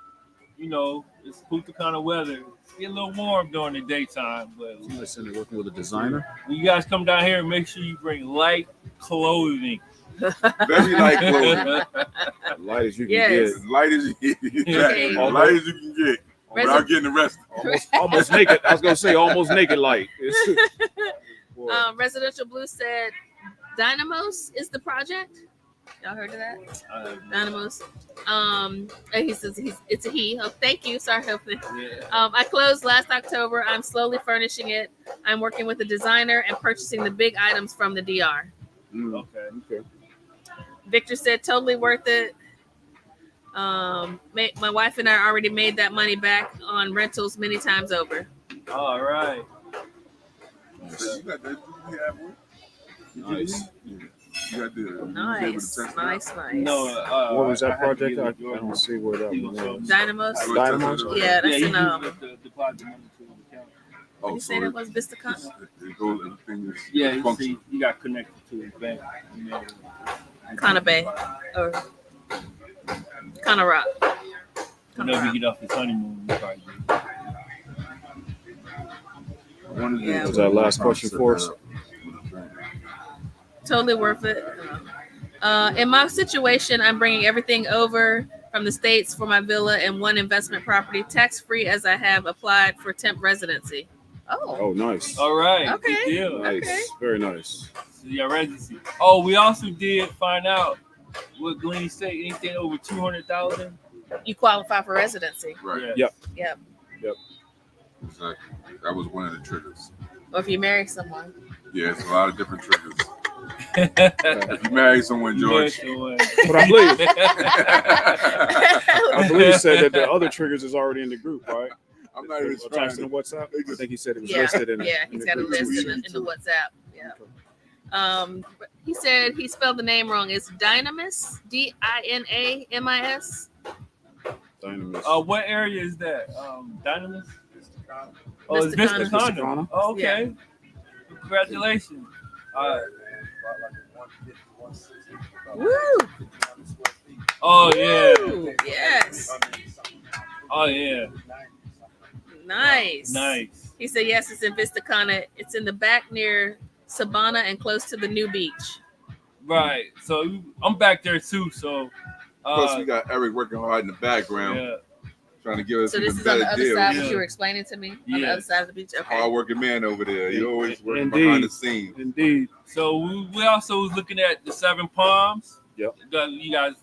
it's Punta Cana weather. It's getting a little warm during the daytime, but Listen, working with a designer. when you guys come down here, make sure you bring light clothing. Very light clothing. Light as you can Yes. As light as you can Okay. get. As light as you can get. Without getting arrested. get. Almost naked. I was gonna say almost naked light. Boy. Residential Blue said Dynamos is the project. Y'all heard of that? Dynamos. And he says it's a he. Oh, thank you. Sorry. I closed last October. I'm slowly furnishing it. I'm working with a designer and purchasing the big items from the DR. Okay. Victor said totally worth it. My wife and I already made that money back on rentals many times over. All right. So you got that? You have one? Nice. You got the Nice. No. What was that I had to project? give I it to Jordan. don't see where that He one gonna show was. me. Dynamos. Dynamos? Yeah, that's he in used to deposit money to the account. Did you say that was Vista Con? It goes, everything is Yeah, you functional. see, you got connected to his bank. Kana Bay or Kana Rock. Whenever you get off his honeymoon, you probably do. Yeah. Was that last question for us? Totally worth it. In my situation, I'm bringing everything over from the States for my villa and one investment property, tax-free as I have applied for temp residency. Oh, nice. All right. Okay. Good deal. Nice. Okay. Very nice. Yeah, residency. Oh, we also did find out what Glenn said. Anything over 200,000. You qualify for residency. Right. Yep. Yep. Exactly. That was one of the triggers. Or if you marry someone. Yeah, it's a lot of different triggers. If you marry someone, George. But I believe he said that the other triggers is already in the group, right? I'm not even trying Attached in the to. WhatsApp. I think he said it was Yeah. listed in. Yeah, he's got a list in the WhatsApp. Yeah. He said he spelled the name wrong. It's Dynamis, Dinamis. Dynamis. What area is that? Dynamis? Oh, it's Vista Vista Cana. Cana. Oh, okay. Congratulations. Woo! Oh, yeah. Woo! Yes. Oh, yeah. Nice. Nice. He said yes, it's in Vista Cana. It's in the back near Sabana and close to the new beach. Right. So I'm back there too. So Plus, we got Eric working hard in the background, yeah. trying to give us So even this is on the better other deal. side, Yeah. what you were explaining to me? On the Yeah. other side of the beach. Okay. Hard-working man over there. He always working Indeed. behind the scenes. Indeed. So we also was looking at the Seven Palms. Yep. You guys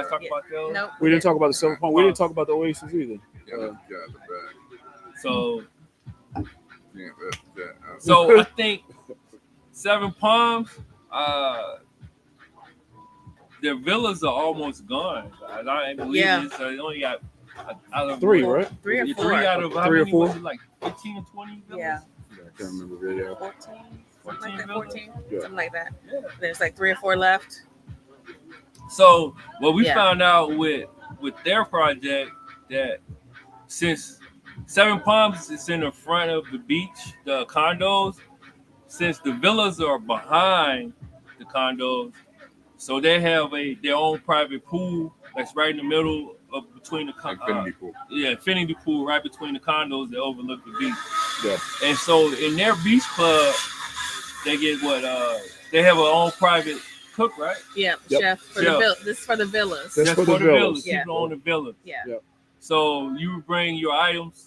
talk Yeah. about those? Nope. We didn't talk about the Silver Pond. We didn't talk about the Oasis either. Yeah, the bag. So Yeah, I think Seven Palms, their villas are almost gone. I believe Yeah. it. So they only got out of 3, right? 3 or Yeah, 4. 3 out of how 3 or many 4? was it, like 15 or 20 villas? Yeah. I can't remember. Yeah. 14. Something like that. 14 14. Yeah. Something like that. Yeah. There's like 3 or 4 left. So what we Yeah. found out with their project that since Seven Palms is in the front of the beach, the condos. Since the villas are behind the condos, so they have their own private pool that's right in the middle of between the Infinity pool. Yeah, infinity pool right between the condos that overlook the beach. Yeah. And so in their beach club, they get they have their own private cook, right? Yeah, Yep. chef for Chef. this is for the villas. That's for the villas. Yeah. People own the villas. Yeah. Yep. So you bring your items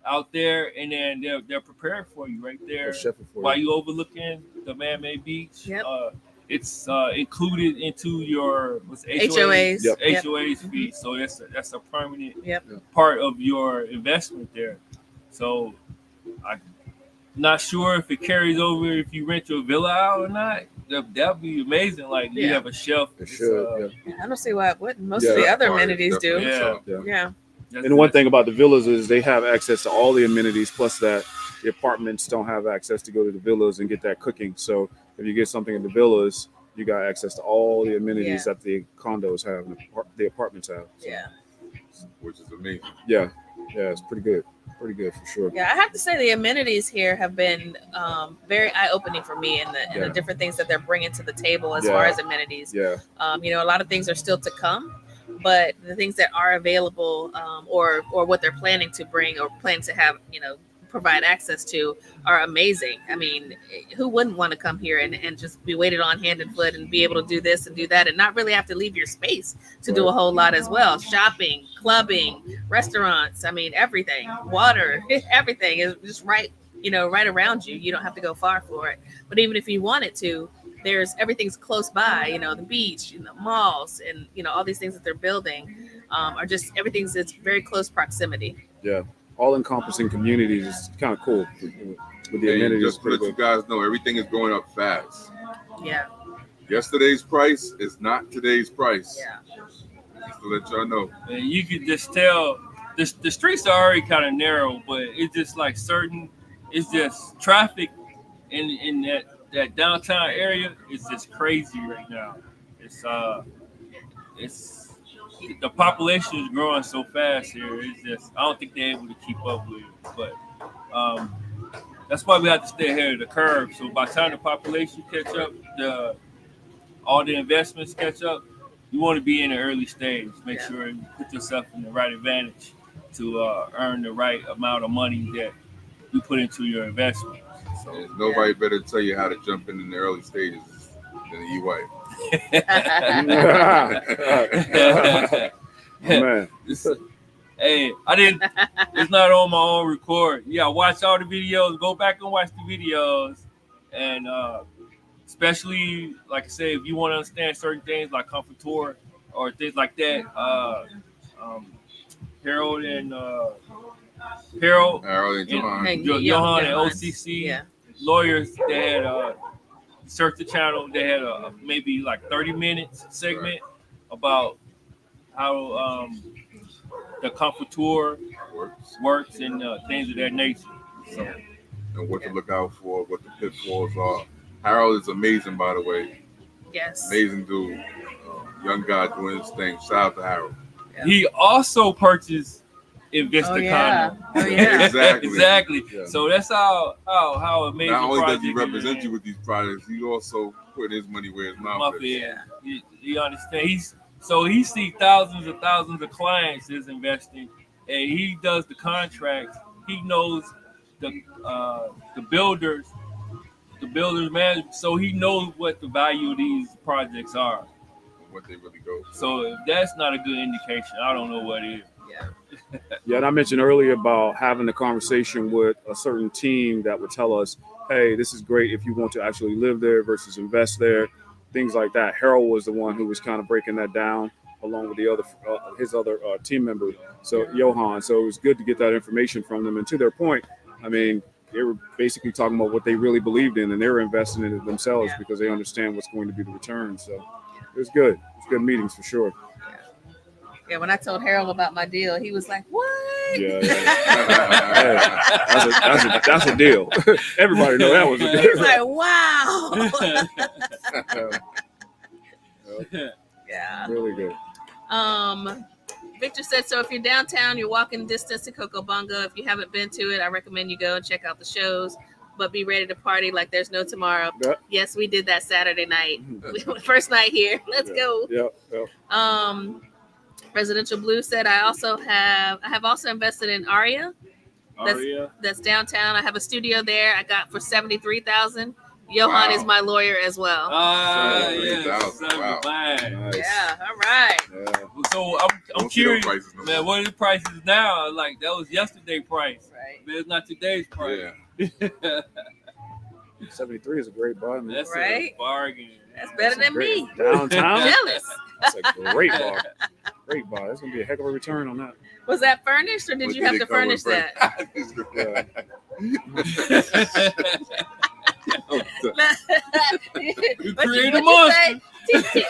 out there, and then they're prepared for you right there They'll chef it for while you. you overlooking the man-made beach. Yep. It's included into your HOAs. Yep. Yep. HOAs fee. So that's a permanent Yep. part of your investment there. So I'm not sure if it carries over if you rent your villa out or not. That'd be amazing. Like you Yeah. have a shelf. It should. Yeah. I don't see why it wouldn't. Most Yeah. of the other Part, amenities do. definitely Yeah. so. Yeah. And the one thing about the villas is they have access to all the amenities, plus that the apartments don't have access to go to the villas and get that cooking. So if you get something in the villas, you got access to all the amenities that the condos have and the apartments have. So, Yeah. Which is amazing. yeah, it's pretty good for sure. Yeah, I have to say the amenities here have been very eye-opening for me, and the different things that they're bringing to the table as far as amenities. Yeah, A lot of things are still to come, but the things that are available, or what they're planning to bring or plan to have, provide access to, are amazing. I mean, who wouldn't want to come here and just be waited on hand and foot and be able to do this and do that and not really have to leave your space to do a whole lot as well? Shopping, clubbing, restaurants, I mean, everything, water, everything is just right around you. You don't have to go far for it. But even if you wanted to, everything's close by, the beach, malls, and all these things that they're building are just it's very close proximity. yeah. All-encompassing communities is kind of cool with the And amenities. just to let you guys know, everything is going up fast. Yeah. Yesterday's price is not today's price. Yeah. Just to let y'all know. And you could just tell the streets are already kind of narrow, but it's just like it's just traffic in that downtown area is just crazy right now. It's the population is growing so fast here. It's just I don't think they're able to keep up with it. But that's why we have to stay ahead of the curve. So by the time the population catch up, all the investments catch up, you want to be in the early stage. Make sure you put yourself in the right advantage to earn the right amount of money that you put into your investment. So And nobody better tell you how to jump in the early stages than the E-Wife. Man. Hey, it's not on my own record. Yeah, watch all the videos. Go back and watch the videos. And especially, like I said, if you want to understand certain things like Comfort Tour or things like that, Harold and Harold and Johan. Johan and OCC lawyers, they had search the channel. They had a maybe like 30 minutes segment about how the Comfort Tour works and things of that nature. So, and what to look out for, what the pitfalls are. Harold is amazing, by the way. Yes. Amazing dude. Young guy doing his thing. Shout out to Harold. Yeah. he also purchased Invista Condo. Oh yeah. Exactly. Yeah. So that's how amazing. Not only does he project represent is. you with these products, he also put his money where his mouth is. Yeah. You understand? He sees thousands of clients is investing, and he does the contracts. He knows the builders management, so he knows what the value of these projects are. What they really go. So if that's not a good indication, I don't know what is. Yeah, and I mentioned earlier about having a conversation with a certain team that would tell us, hey, this is great if you want to actually live there versus invest there, things like that. Harold was the one who was kind of breaking that down along with the other his other team member, so Johan. So it was good to get that information from them. And to their point, I mean, they were basically talking about what they really believed in, and they were investing in it themselves because they understand what's going to be the return. So it was good. It's good meetings for sure. Yeah, when I told Harold about my deal, he was like, "What?" Yeah. That's a deal. Everybody know that was a deal. He's like, "Wow." Yeah. Really good. Victor said, so if you're downtown, you're walking distance to Cocobongo. If you haven't been to it, I recommend you go and check out the shows, but be ready to party like there's no tomorrow. Yep. Yes, we did that Saturday night. First night here. Let's go. Yep. Residential Blue said, I have also invested in Aria. That's downtown. I have a studio there. I got for $73,000. Johan is my lawyer as well. Yes. Wow. Nice. Yeah. All right. Yeah. So I'm curious, man. What are the prices now? Like that was yesterday's price. Right. But it's not today's price. Yeah. 73 is a great bar, man. That's Right. a bargain. That's better than me. Downtown. Jealous. That's a great bar. Great bar. That's gonna be a heck of a return on that. Was that furnished, or did you have to furnish that? You created a monster.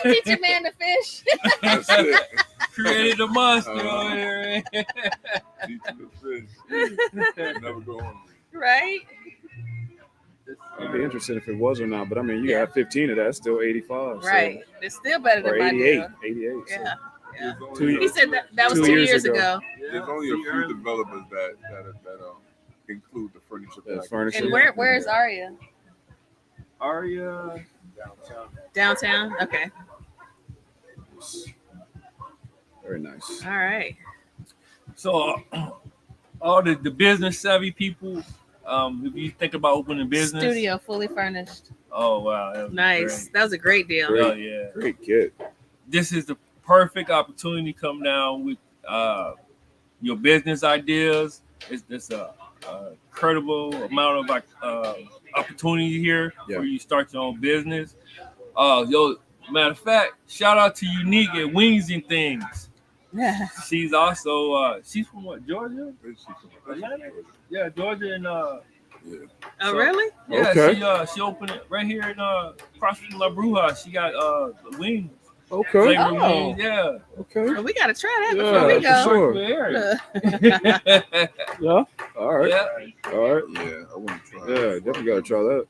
Teach a man to fish. That's it. Created a monster over here. Teaching the fish. Never go hungry. Right? I'd be interested if it was or not, but I mean, you got 15 of that, still 85. Right. It's still better Or than my 88. deal. 88. Yeah. Yeah. He said that was 2 years ago. There's only a few developers that include the furniture. Furniture. And where's Aria? Aria. Downtown? Okay. Very nice. All right. So all the business savvy people, if you think about opening a business. Studio fully furnished. Oh wow. That was Nice. great. That was a great deal. Oh yeah. Great kid. This is the perfect opportunity to come down with your business ideas. It's a credible amount of opportunity here for you to start your own business. Matter of fact, shout out to Unique at Wings and Things. She's also she's from what, Georgia? Atlanta? Yeah, Georgia and Oh really? Yeah, Okay. she opened it right here in across from La Bruja. She got wings. Okay. Flavored Oh. wings, yeah. Okay. Well, we gotta try that Yeah, before we for go. sure. Yeah. All right. Yeah. All right. Yeah, I want to try. Yeah, definitely gotta try that.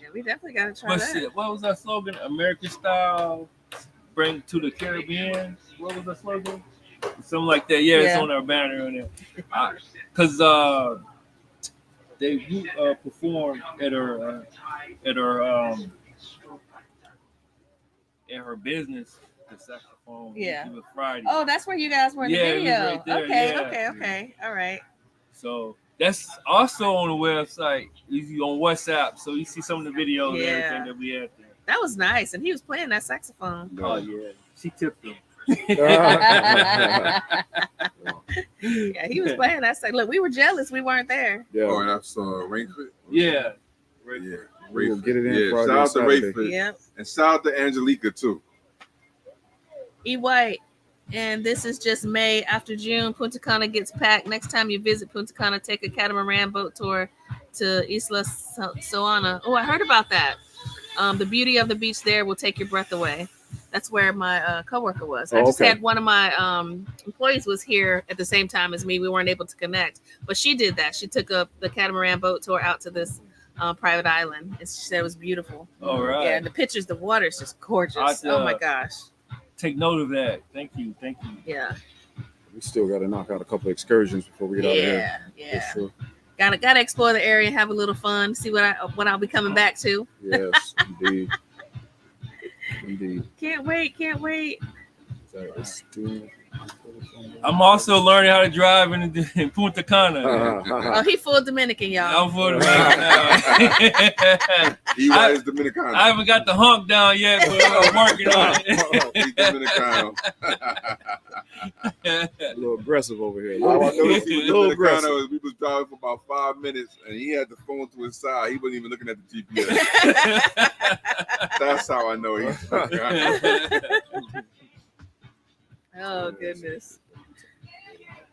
Yeah, we definitely gotta try But that. shit, what was that slogan? American style, bring to the Caribbean. What was that slogan? Something like that. Yeah, it's on our banner on there. Because they performed at her business, the saxophone. Yeah. It was Friday. Oh, that's where you guys were in the Yeah, it was video. right there, Okay. All right. So that's also on the website. Easy on WhatsApp. So you see some of the videos and everything that we had there. That was nice. And he was playing that saxophone. Oh yeah. She tipped him. Yeah, he was playing that sax. Look, we were jealous we weren't there. Yeah. Oh, and that's Rainford. Yeah. Yeah. We'll get it in Yeah, Friday, shout out to Saturday. Rayford. Yep. And shout out to Angelica too. E. White. And this is just May. After June, Punta Cana gets packed. Next time you visit Punta Cana, take a catamaran boat tour to Isla Soana. Oh, I heard about that. The beauty of the beach there will take your breath away. That's where my coworker was. I just had one of my employees was here at the same time as me. We weren't able to connect, but she did that. She took up the catamaran boat tour out to this private island. And she said it was beautiful. All right. Yeah, and the pictures, the water is just gorgeous. Oh my gosh. Take note of that. Thank you. Yeah. We still got to knock out a couple of excursions before we get out of here. Yeah. For sure. Gotta explore the area, have a little fun, see what I'll be coming back to. Yes, indeed. Indeed. Can't wait. I'm also learning how to drive in Punta Cana. Oh, he full Dominican, y'all. I'm full Dominican now. EY is Dominicano. I haven't got the hump down yet, but I'm working on it. He's Dominicano. A little aggressive over here. All I noticed he was A little aggressive. Dominicano is we was driving for about 5 minutes and he had the phone to his side. He wasn't even looking at the GPS. That's how I know he's Dominicano. Oh goodness.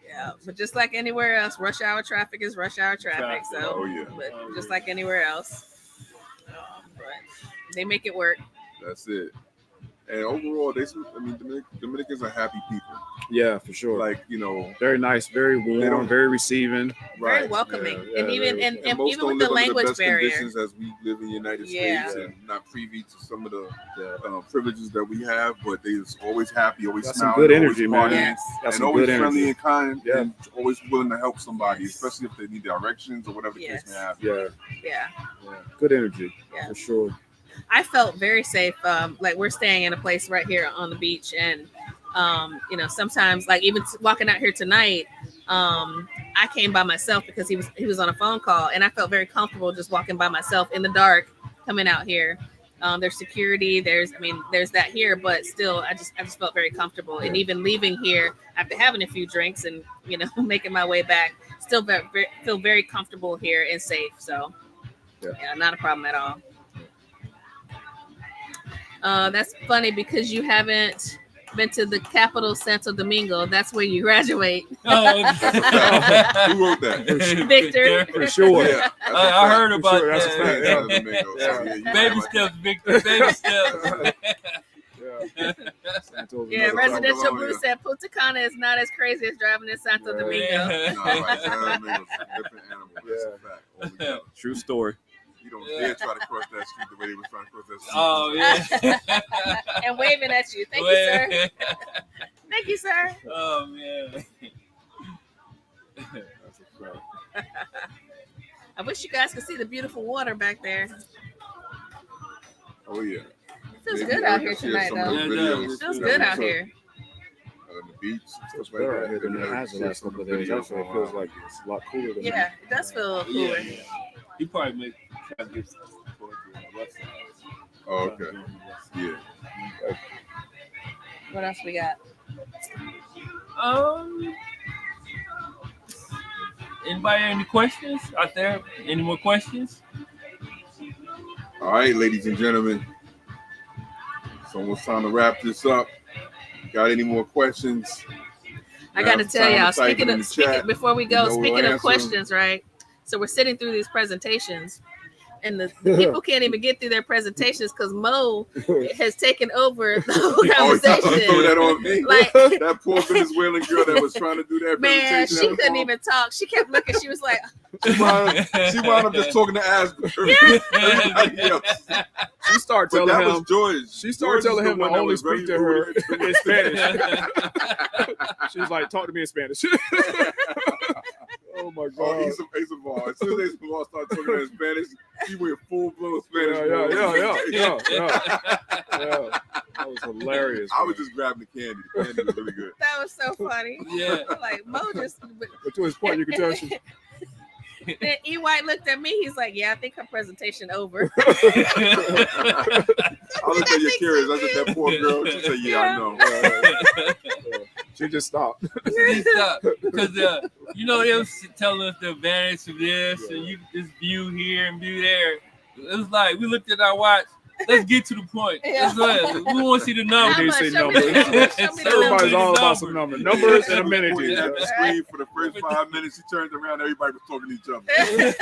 Yeah, but just like anywhere else, rush hour traffic is rush hour traffic. So, Oh, yeah. but just like anywhere else, but they make it work. That's it. And overall, Dominicans are happy people. Yeah, for sure. Like, you know, very nice, very warm, very receiving, very welcoming, and even and most even don't with the live under language best barrier. conditions as we live in the United Yeah. States and not privy to some of the privileges that we have, but they're always happy, always got smiling, some good always energy, man. partying, Yes. Got and some always good friendly energy. and kind, Yeah. and always willing to help somebody, Yes. especially if they need directions or whatever the Yes. case may have. Yeah, Yeah. good energy Yeah. for sure. I felt very safe. Like we're staying in a place right here on the beach, and you know, sometimes like even walking out here tonight, I came by myself because he was on a phone call, and I felt very comfortable just walking by myself in the dark coming out here. There's security, there's that here, but still I just felt very comfortable. And even leaving here after having a few drinks and, you know, making my way back, still feel very comfortable here and safe. So yeah, not a problem at all. That's funny because you haven't been to the capital, Santo Domingo. That's where you graduate. Oh, Who wrote that? Victor. For sure. Yeah, I heard about sure, that. that's a fact, Baby steps, Victor. Baby steps. Yeah, residential Blue said Punta Cana is not as crazy as driving in Santo Domingo. No, right. Santo Domingo's a different animal. That's a fact. True story. You don't dare try to cross that street the way they was trying to cross that street. Oh, yeah. And waving at you. Thank you, sir. Thank you, sir. Oh, man. That's a fact. I wish you guys could see the beautiful water back there. Oh, yeah. It feels good out here tonight, though. It feels good out here. On the beach. It's better out here than it has the last couple of days. Actually, it feels like it's a lot cooler than Yeah, it does feel cooler. Yeah. You probably try to get towards the west side. Oh, okay. Yeah. What else we got? Anybody any questions out there? Any more questions? All right, ladies and gentlemen. It's almost time to wrap this up. Got any more questions? I got to tell y'all, speaking of before we go, speaking of answer. questions, right? So we're sitting through these presentations, and the people can't even get through their presentations because Mo has taken over the whole conversation. Throw that on me. Like, that poor Venezuelan girl that was trying to do that man, presentation. she couldn't even talk. She kept looking. She was like, She wound up just talking to everybody else. She started But telling that him. was George. She started George is telling the him to one that only was very speak to her rude. in Spanish. She was like, "Talk to me in Spanish." Oh my Oh, god! Asa Ball. As soon as Asa Ball started talking in Spanish, she went full blown Spanish. Yeah. That was hilarious. I was just grabbing the candy. The candy was really good. that was so funny. Yeah. Like Mo just. But to his point, you can tell she. Then E. White looked at me. He's like, "Yeah, I think her presentation over." I looked at your curious. I said, that poor girl. She said, yeah, I know. She just stopped. Because you know, they was telling us the advantage of this, and you this view here and view there. It was like we looked at our watch. Let's get to the point. Yeah. We want to see the How numbers. much? say Show me the numbers. numbers. Show me the Everybody's numbers. all about some numbers and amenities. Pointing at the screen for the first 5 minutes. She turned around. Everybody was talking to each other.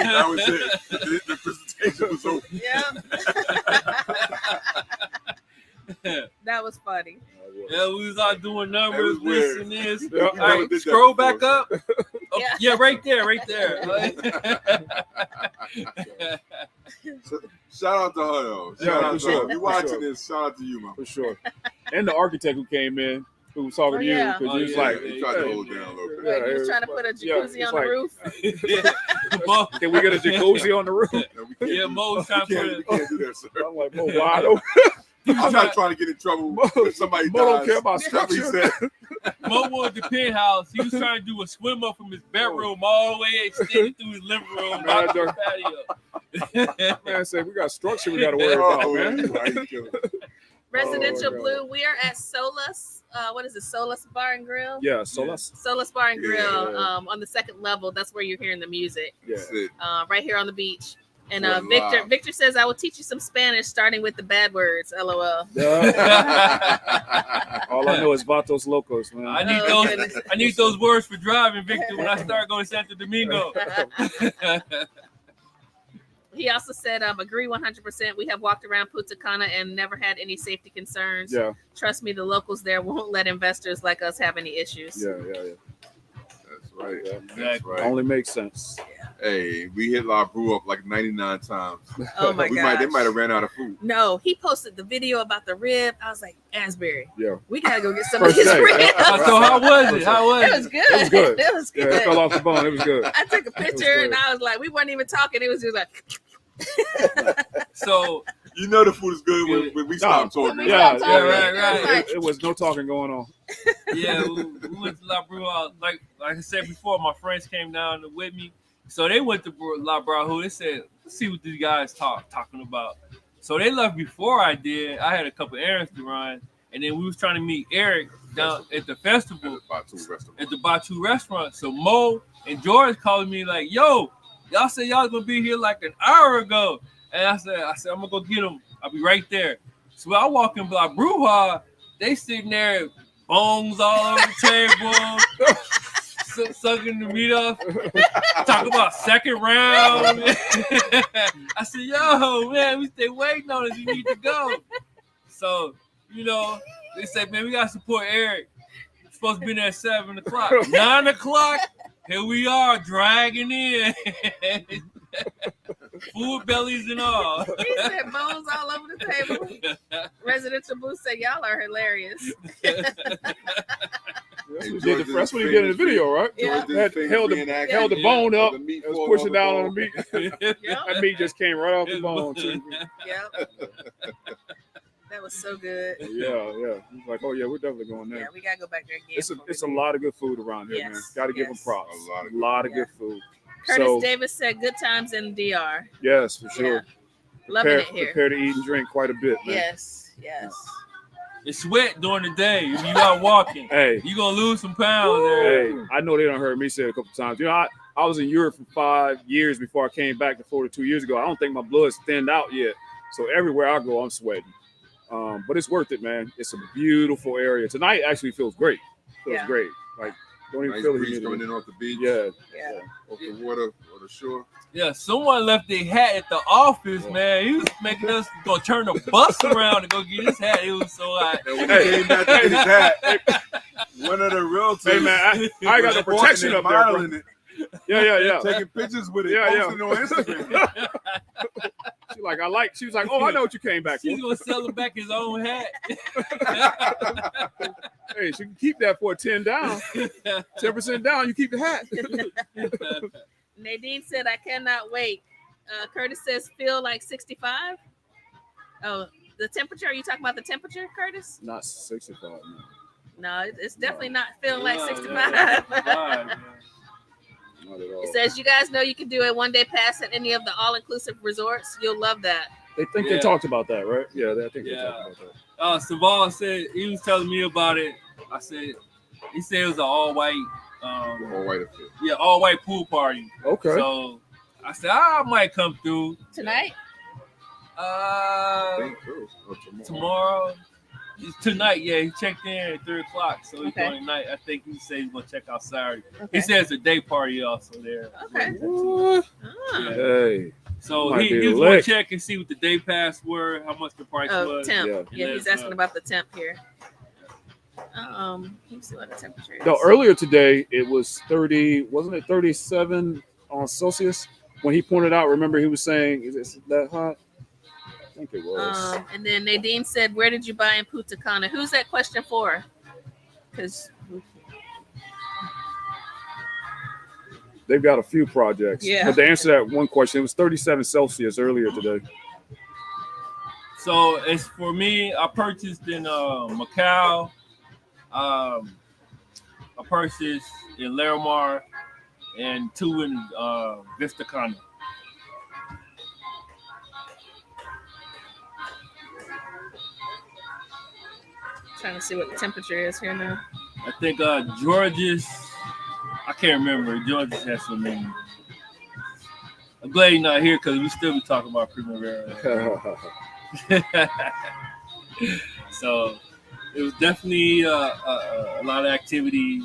That was it. The presentation was over. Yeah. That was funny. Yeah, we was out doing numbers, That was this weird. and this. Yeah. All right, Never did that scroll before. back up. Oh, Yeah. yeah, right there. Shout out to her, though. Yeah, Shout for out to sure, her. for You watching sure. this, shout out to you, man. For sure. And the architect who came in, who was talking to you, yeah. because Oh, he was yeah, like, He tried to hold it down a little bit. Wait, you was trying to put a jacuzzi it's on the like- roof? "Can we get a jacuzzi on the roof?" No, we can't Yeah, do- Mo's we trying to can't do that, sir. I'm like, "Mo, wide open." I'm not trying to get in trouble if somebody Mo don't dies. care about That's what he structure. said. Mo wanted the penthouse. He was trying to do a swim up from his bedroom all the way extended through his living room Man, out to the patio. Man said, "We got structure we got to worry about, Oh, man." right. Residential God. Blue. We are at Solus. What is it? Solus Bar and Grill. Yeah, so let's. Solus Bar and Grill. Yeah. On the second level. That's where you're hearing the music. Yeah. That's it. Right here on the beach. And We're Victor live. Victor says, "I will teach you some Spanish, starting with the bad words." LOL. Yeah. All I know is Vatos Locos, man. I need Oh, those. goodness. I need those words for driving, Victor. When I start going to Santo Domingo. He also said, agree 100%. We have walked around Punta Cana and never had any safety concerns. Yeah. Trust me, the locals there won't let investors like us have any issues. Yeah. That's right. Yeah. That's right. Only makes sense. Hey, we hit La Brew up like 99 times. Oh my god. They might have ran out of food. No, he posted the video about the rib. I was like, Asbury. Yeah. We gotta go get some First of his day. rib. So how was it? How was It it? was good. It was good. It was good. Yeah, it fell off the bone. It was good. I took a picture and I was like, we weren't even talking. It was just like So You know the food is good when we stop talking. we Yeah, stopped talking. right, It was right. like, It was no talking going on. yeah, we went to La Brew. Like I said before, my friends came down with me, so they went to La Brew. They said, "Let's see what these guys talking about." So they left before I did. I had a couple errands to run, and then we was trying to meet Eric down at the festival at the Batu restaurant. So Mo and George called me like, "Yo, y'all said y'all gonna be here like an hour ago," and I said I'm gonna go get them. I'll be right there. So I walk in La Bruja, they sitting there, bones all over the table, sucking the meat up, talk about second round. I said, yo, man, we stay waiting on us. You need to go. So, they said, man, we got to support Eric. We're supposed to be there at 7 o'clock. 9 o'clock, here we are, dragging in. Food bellies and all. he said bones all over the table. Residential Booth said, y'all are hilarious. That's what he did in the video, right? Yeah. Held the bone up, was pushing down on the meat. Yep. That meat just came right off the bone, too. Yep. That was so good. Yeah. He's like, oh, yeah, we're definitely going there. Yeah, we got to go back there again. It's a lot of good food around here, Yes, man. Got to give them yes. props. A A lot of good food. Curtis So, Davis said, good times in DR. yes, for sure. Yeah. Loving it here. Prepare to eat and drink quite a bit, man. Yes. It's sweat during the day. If you out walking, Hey, you going to lose some pounds there. hey, I know they done heard me say it a couple times. I was in Europe for 5 years before I came back to Florida 2 years ago. I don't think my blood's thinned out yet. So everywhere I go, I'm sweating. But it's worth it, man. It's a beautiful area. Tonight actually feels great. Feels Yeah. great. Like, don't even Nice feel the breeze humidity. coming in off the beach. Yeah. Off the water or the shore. Yeah, someone left their hat at the office, man. He was making us go turn the bus around to go get his hat. It was so hot. And when he came back to get his hat, one of the realtors. Hey, man, I got the protection up there, bro. Yeah. Taking pictures with it, Yeah. posting it on Instagram. She was like, oh, I know what you came back for. She's gonna sell him back his own hat. Hey, she can keep that for a 10 down. 10% down, you keep the hat. Nadine said, I cannot wait. Curtis says, feel like 65. Oh, the temperature. Are you talking about the temperature, Curtis? Not 65, man. No, it's definitely not feeling like Yeah, 65. yeah. Not at all. It says, you guys know you can do a one-day pass at any of the all-inclusive resorts. You'll love that. They think Yeah. they talked about that, right? Yeah, I think they Yeah. talked about that. Saval said he was telling me about it. He said it was an all-white, All white affair. all-white pool party. Okay. So I said I might come through. Tonight? Thank you. Or Tomorrow. Tonight, yeah, he checked in at 3 o'clock, so he's Okay. going tonight. I think he said he's gonna check out Saturday. Okay. He says a day party also there. Okay. What? Ah. Hey. So Might he be was gonna lick. check and see what the day pass were, how much the price Oh, was. temp. Yeah. Yeah, And he's then, asking about the temp here. Let me see what the temperature is. No, earlier today it was 30, wasn't it 37 on Celsius? When he pointed out, remember he was saying, is it that hot? I think it was. And then Nadine said, where did you buy in Punta Cana? Who's that question for? Because They've got a few projects. Yeah. But to answer that one question, it was 37 Celsius earlier today. So as for me, I purchased in Macau. I purchased in Larimar and 2 in Vista Cana. trying to see what the temperature is here now. I think George's, I can't remember. George's has so many. I'm glad he's not here because we still be talking about Primavera. So it was definitely a lot of activity.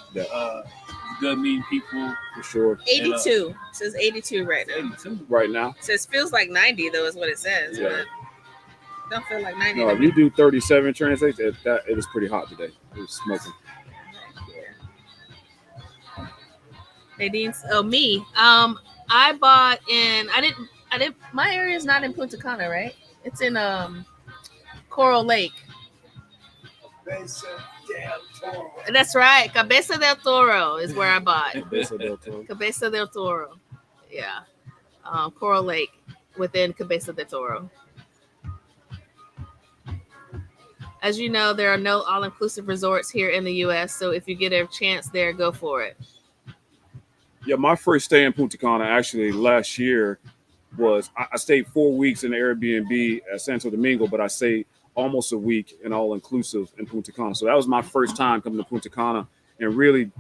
good meeting people. For sure. 82. It says 82 right now. 82. Right now. It says feels like 90 though is what it says. Yeah. But don't feel like 90. No, to if me. you do 37 translates, it was pretty hot today. It was smoking. Nadine's me. I bought in I didn't my area is not in Punta Cana, right? It's in Coral Lake. That's right. Cabeza del Toro is where I bought. Cabeza del Toro. Yeah. Coral Lake within Cabeza del Toro. As you know, there are no all-inclusive resorts here in the U.S., so if you get a chance there, go for it. Yeah, my first stay in Punta Cana actually last year was I stayed 4 weeks in the Airbnb at Santo Domingo, but I stayed almost a week in all-inclusive in Punta Cana. So that was my first time coming to Punta Cana, and really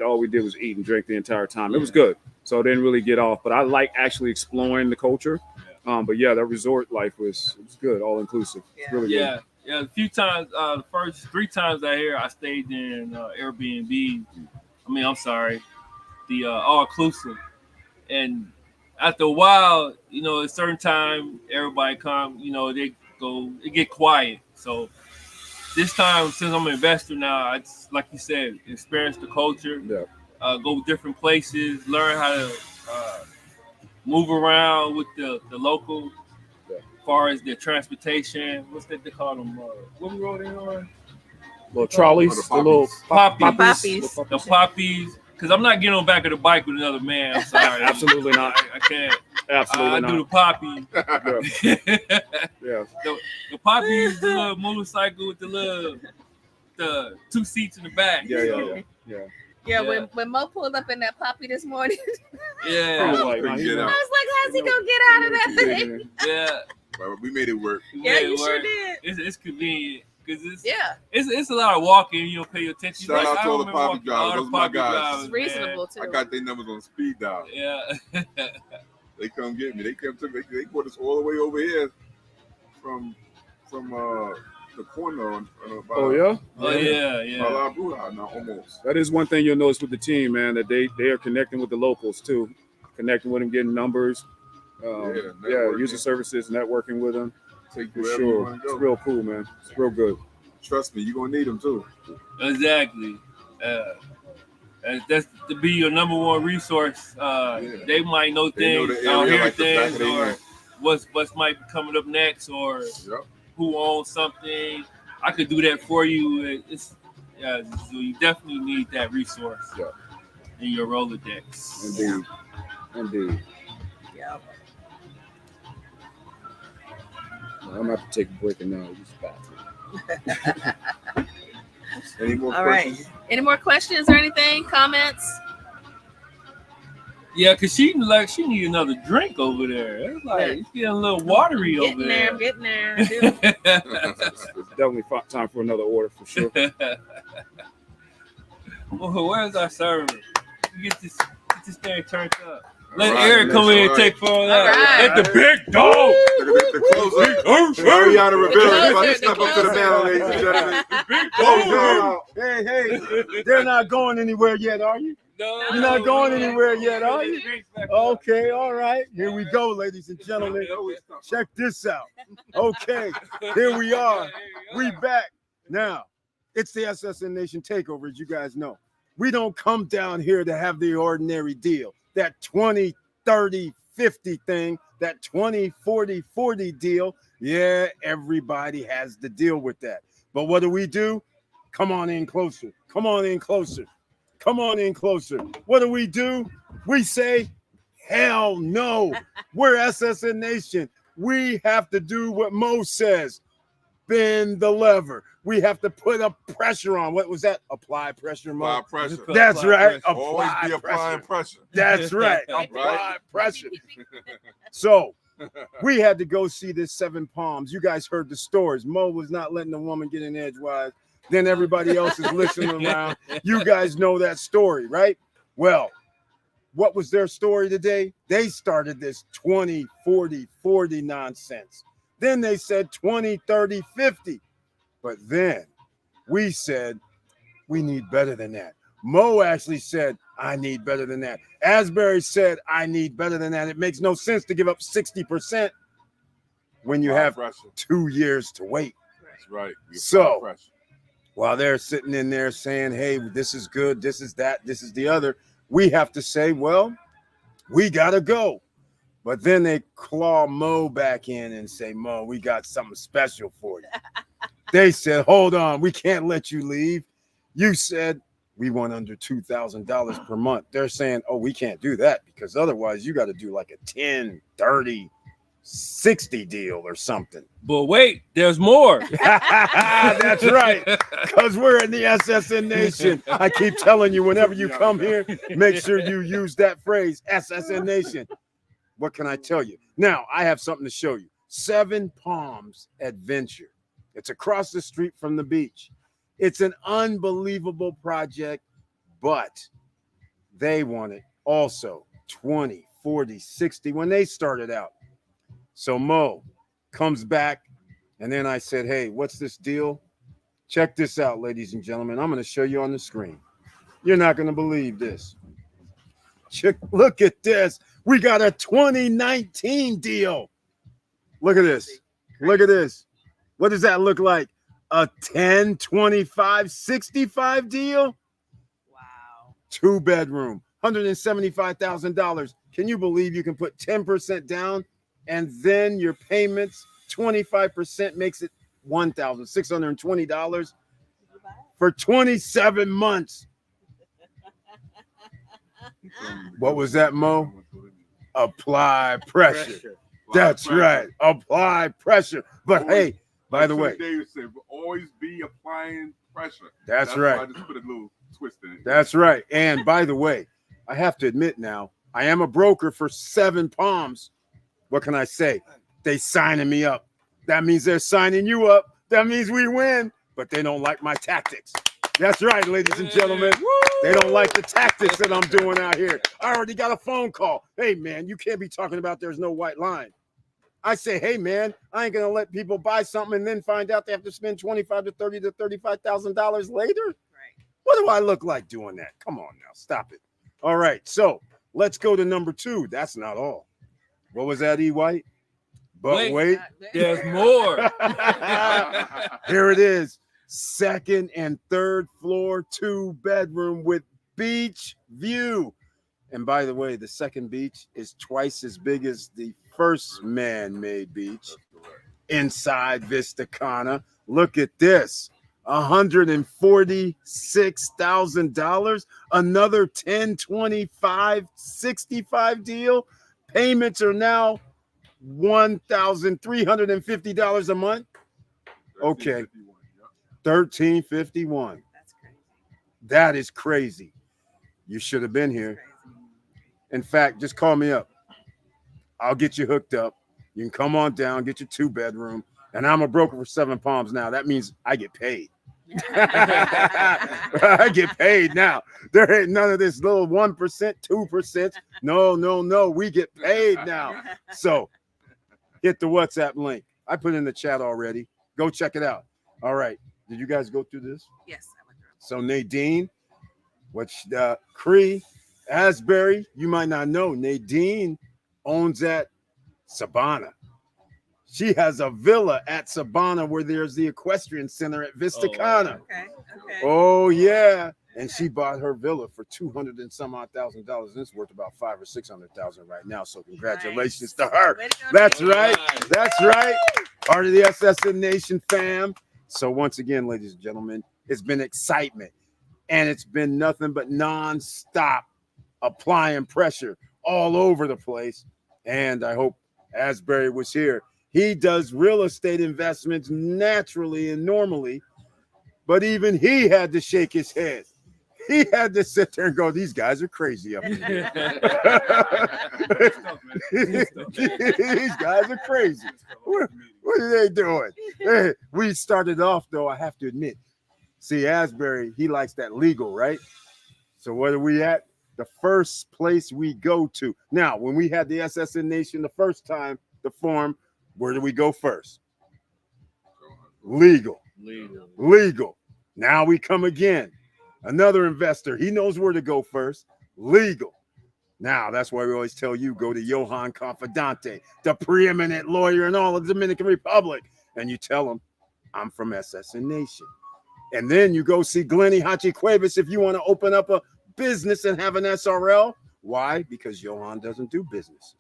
all we did was eat and drink the entire time. It was good, so I didn't really get off. But I like actually exploring the culture. But yeah, that resort life was good, all-inclusive. Yeah. Really good. Yeah, a few times, the first 3 times I stayed in Airbnb. The all-inclusive. And after a while, at a certain time, everybody come, it get quiet. So this time, since I'm an investor now, I just, like you said, experience the culture, go different places, learn how to move around with the local. As far as their transportation, what's that they call them? What we rode in on? Little trolleys, the little poppies. The poppies. Because I'm not getting on back of the bike with another man. I'm sorry. Absolutely not. I can't. Absolutely not. I do the poppy. Yeah. The poppy is the little motorcycle with the 2 seats in the back. Yeah, when Mo pulled up in that poppy this morning, I was like, how's he gonna get out of that thing? Yeah. But we made it work. You sure did. It's convenient. Because it's a lot of walking, you don't pay attention. Shout out to all the poppy drivers. Those are my guys. It's reasonable too. I got their numbers on speed dial. Yeah. They come get me. They brought us all the way over here from the corner on Yeah. Now almost. That is one thing you'll notice with the team, man, that they are connecting with the locals too, connecting with them, getting numbers. User services, networking with them. Take for sure. It's real cool, man. It's real good. Trust me, you're gonna need them too. Exactly. That's to be your number one resource. They might know things, hear things, or what might be coming up next, or who owns something. I could do that for you. So you definitely need that resource in your Rolodex. Indeed. Yeah. I'm gonna have to take a break and now use the bathroom. Any more All questions? right. Any more questions or anything? Comments? Yeah, because she need another drink over there. It's like it's getting a little watery over there. Getting there. Definitely time for another order for sure. Well, where's our server? Get this thing turned up. Let Eric come in and take photos. Let the big dog. The closer. Ariana Rivera. About to step up to the man, ladies and gentlemen. Hey, they're not going anywhere yet, are you? No, You're not going anywhere yet, are you? Okay, all right. Here we go, ladies and gentlemen. Check this out. Okay, here we are. We back. Now, it's the SSN Nation Takeover, as you guys know. We don't come down here to have the ordinary deal. That 20, 30, 50 thing, that 20, 40, 40 deal. Yeah, everybody has to deal with that. But what do? Come on in closer. Come on in closer. Come on in closer. What do? We say, hell no. We're SSN Nation. We have to do what Mo says. Bend the lever. We have to put up pressure on. What was that? Apply pressure, Mo? Apply pressure. That's right. Always be applying pressure. That's right. Apply pressure. So we had to go see this Seven Palms. You guys heard the stories. Mo was not letting the woman get in edgewise. Then everybody else is listening around. You guys know that story, right? Well, what was their story today? They started this 20, 40, 40 nonsense. Then they said 20, 30, 50. But then we said we need better than that. Mo actually said I need better than that. Asbury said, I need better than that. It makes no sense to give up 60% when you have pressure. 2 years to wait. That's right. So, pressure. while they're sitting in there saying, hey, this is good, this is that, this is the other, we have to say, well, we got to go. But then they claw Mo back in and say, Mo, we got something special for you. They said, hold on, we can't let you leave. You said we want under $2,000 per month. They're saying, oh, we can't do that because otherwise you got to do like a 10, 30, 60 deal or something. But wait, there's more. That's right. Because we're in the SSN Nation. I keep telling you, whenever you come here, make sure you use that phrase, SSN Nation. What can I tell you? Now, I have something to show you. 7 Palms Adventure. It's across the street from the beach. It's an unbelievable project, but they wanted also 20, 40, 60 when they started out. So Mo comes back, and then I said, hey, what's this deal? Check this out, ladies and gentlemen. I'm going to show you on the screen. You're not going to believe this. Look at this. We got a 2019 deal. Look at this. Look at this. What does that look like? A 10, 25, 65 deal? Wow. 2-bedroom, $175,000. Can you believe you can put 10% down and then your payments, 25% makes it $1,620 for 27 months? What was that, Mo? Apply pressure. That's right. Apply pressure. But Always, hey, by the way, David said, always be applying pressure. That's right. Why I just put a little twist in it. That's right. And by the way, I have to admit now, I am a broker for 7 Palms. What can I say? They signing me up. That means they're signing you up. That means we win. But they don't like my tactics. That's right, ladies and gentlemen. They don't like the tactics that I'm doing out here. I already got a phone call. Hey, man, you can't be talking about there's no white line. I say, hey, man, I ain't going to let people buy something and then find out they have to spend $25,000 to $30,000 to $35,000 later. Right. What do I look like doing that? Come on now. Stop it. All right. So let's go to number 2. That's not all. What was that, E. White? But wait. There's more. Here it is. 2nd and 3rd floor, 2-bedroom with beach view. And by the way, the second beach is twice as big as the first man-made beach inside Vista Cana. Look at this. $146,000. Another 10, 25, 65 deal. Payments are now $1,350 a month. Okay. $1,351. That's crazy. That is crazy. You should have been here. In fact, just call me up. I'll get you hooked up. You can come on down, get your 2-bedroom. And I'm a broker for 7 Palms now. That means I get paid. I get paid now. There ain't none of this little 1%, 2%. No. We get paid now. So hit the WhatsApp link. I put in the chat already. Go check it out. All right. Did you guys go through this? Yes, I went through. So Nadine, which Cree, Asbury, you might not know, Nadine owns at Sabana. She has a villa at Sabana where there's the equestrian center at Vista Cana. Okay. Oh yeah. And she bought her villa for $200,000 and some odd thousand. And it's worth about $500,000 or $600,000 right now. So congratulations to her. That's right. That's right. Part of the SSN Nation fam. So once again, ladies and gentlemen, it's been excitement. And it's been nothing but nonstop applying pressure all over the place. And I hope Asbury was here. He does real estate investments naturally and normally, but even he had to shake his head. He had to sit there and go, these guys are crazy up here. These guys are crazy. What are they doing? Hey, we started off, though, I have to admit. See, Asbury, he likes that legal, right? So what are we at? The first place we go to. Now, when we had the SSN Nation the first time, the forum, where do we go first? Legal. Now we come again. Another investor. He knows where to go first. legal. Now, that's why we always tell you, go to Johan Confidante, the preeminent lawyer in all of the Dominican Republic, and you tell him, I'm from SSN Nation. And then you go see Glenny Hachi Cuevas if you want to open up a business and have an SRL. Why? Because Johan doesn't do businesses.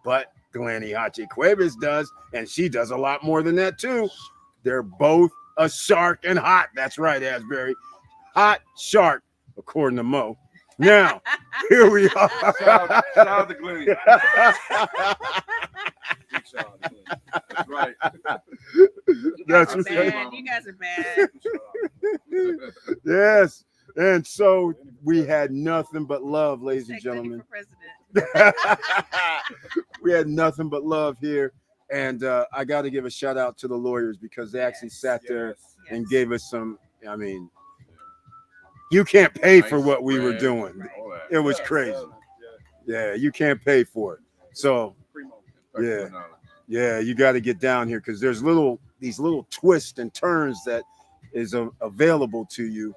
But Glenny Hachi Cuevas does, and she does a lot more than that too. They're both a shark and hot. That's right, Asbury. Hot shark, according to Mo. Now, here we are. Shout out to Glenny. Big shout out to Glenny. That's right. That's You guys are right. bad. You guys are bad. Yes. And so we had nothing but love, ladies and Take Glenny gentlemen. for president. We had nothing but love here. And I got to give a shout out to the lawyers because they actually sat there and gave us some, I mean, you can't pay for what we were doing. It was crazy. Yeah, you can't pay for it. So, yeah, you got to get down here because there's these little twists and turns that is available to you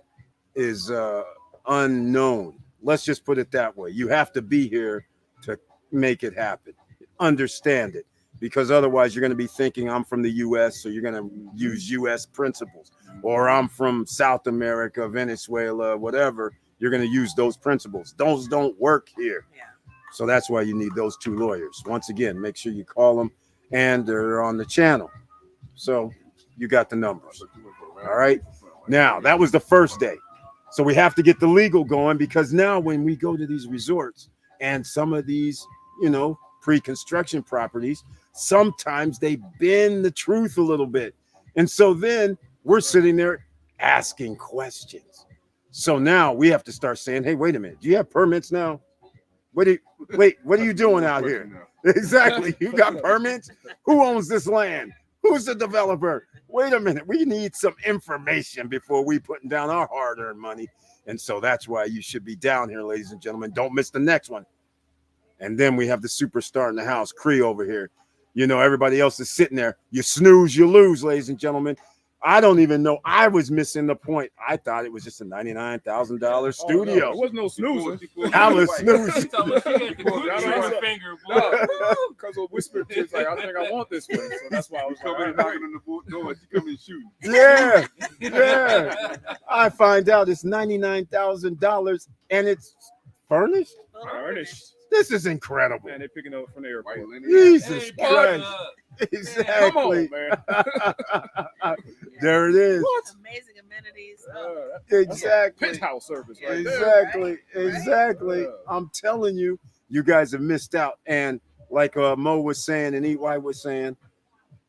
is unknown. Let's just put it that way. You have to be here to make it happen. Understand it, because otherwise you're going to be thinking I'm from the U.S., so you're going to use U.S. principles, or I'm from South America, Venezuela, whatever. You're going to use those principles. Those don't work here. Yeah. So that's why you need those two lawyers. Once again, make sure you call them, and they're on the channel. So you got the numbers. All right. Now, that was the first day. So we have to get the legal going, because now when we go to these resorts and some of these, pre-construction properties, sometimes they bend the truth a little bit. And so then we're sitting there asking questions. So now we have to start saying, hey, wait a minute. Do you have permits now? What are you doing out here? Exactly. You got permits? Who owns this land? Who's the developer? Wait a minute. We need some information before we putting down our hard-earned money. And so that's why you should be down here, ladies and gentlemen. Don't miss the next one. And then we have the superstar in the house, Cree over here. Everybody else is sitting there. You snooze, you lose, ladies and gentlemen. I don't even know. I was missing the point. I thought it was just a $99,000 studio. No, it wasn't no snoozing. I was snoozing. Because of whispered kids, like, I think I want this one. So that's why I was Come in and knocking on the door. She come in shooting. Yeah. I find out it's $99,000 and it's furnished. furnished. This is incredible. Man, they're picking up from the airport. Jesus Hey, Christ. Come Exactly. on, man. There it is. Amazing amenities. Exactly. Penthouse service right there. Exactly. Yeah. I'm telling you, you guys have missed out. And like Mo was saying and EY was saying,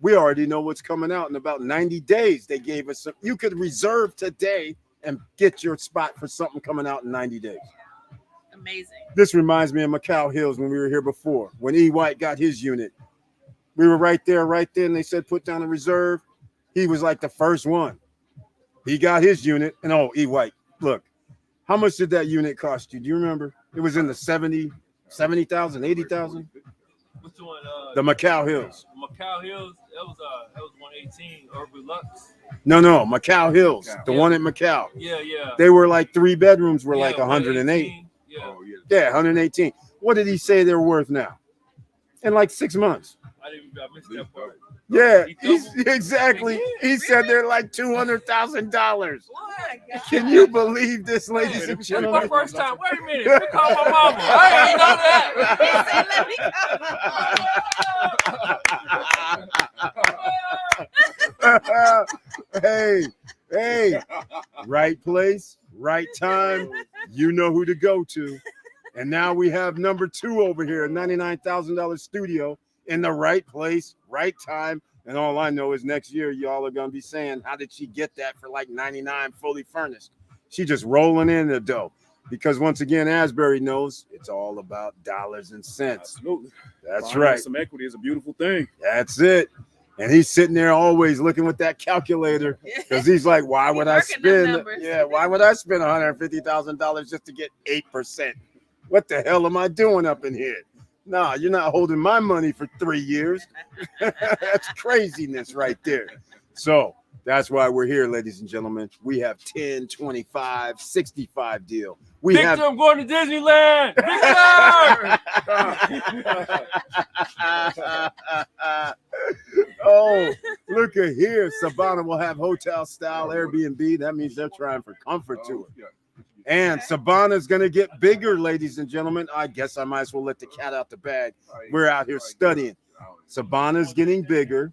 we already know what's coming out in about 90 days. They gave us some. You could reserve today and get your spot for something coming out in 90 days. Amazing. This reminds me of Macau Hills when we were here before, when E. White got his unit. We were right there, and they said put down a reserve. He was like the first one. He got his unit, and E. White, look, how much did that unit cost you? Do you remember? It was in the 70,000, 80,000. Which one? The Macau Hills. Macau Hills. That was 118 Urban Lux. No, Macau Hills, the one at Macau. Yeah. They were like 3 bedrooms were like 108. Yeah. 118. What did he say they're worth now? In like 6 months. I missed that part. Yeah, He exactly. He said they're like $200,000. What? Can you believe this, ladies and It's gentlemen? my first time. Wait a minute. We call my mama. I ain't know that. Hey, right place, right time. You know who to go to. And now we have number 2 over here, a $99,000 studio in the right place, right time. And all I know is next year, y'all are going to be saying, how did she get that for like 99 fully furnished? She just rolling in the dough. Because once again, Asbury knows it's all about dollars and cents. Absolutely. That's Buying right. Some equity is a beautiful thing. That's it. And he's sitting there always looking with that calculator because he's like, why would I spend? Why would I spend $150,000 just to get 8%? What the hell am I doing up in here? Nah, you're not holding my money for 3 years. That's craziness right there. So That's why we're here, ladies and gentlemen. We have 10, 25, 65 deal. We Victor, have I'm going to Disneyland. Victor! Oh, look at here. Savannah will have hotel style Airbnb. That means they're trying for comfort to it. And Savannah's going to get bigger, ladies and gentlemen. I guess I might as well let the cat out the bag. We're out here studying. Savannah's getting bigger,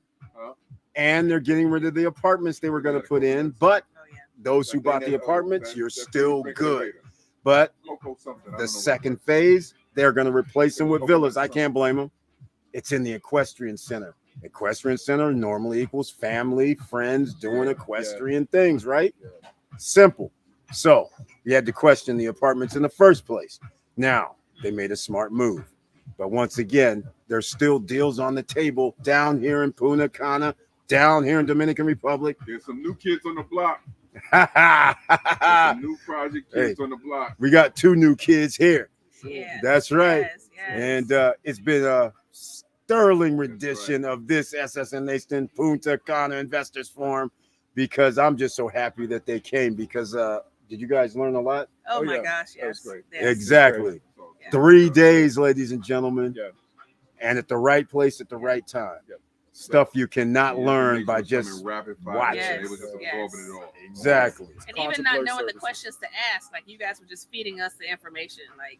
and they're getting rid of the apartments they were going to put in. But those who bought the apartments, you're still good. But the second phase, they're going to replace them with villas. I can't blame them. It's in the equestrian center. Equestrian center normally equals family, friends doing equestrian things, right? Simple. So you had to question the apartments in the first place. Now they made a smart move. But once again, there's still deals on the table down here in Punta Cana, down here in Dominican Republic. There's some new kids on the block. Some new project kids on the block. We got 2 new kids here. Yeah. That's right. Yes. And it's been a sterling rendition of this SSN Nation Punta Cana Investors Forum, because I'm just so happy that they came, because did you guys learn a lot? Oh my gosh, yes. That was great. Yes. Exactly. Yeah. 3 days, ladies and gentlemen. Yeah. And at the right place at the right time. Yeah. Stuff you cannot learn by just rapid fire. watching. Yes, They were just yes. absorbing it all. Exactly. And even not knowing the questions to ask, like you guys were just feeding us the information, like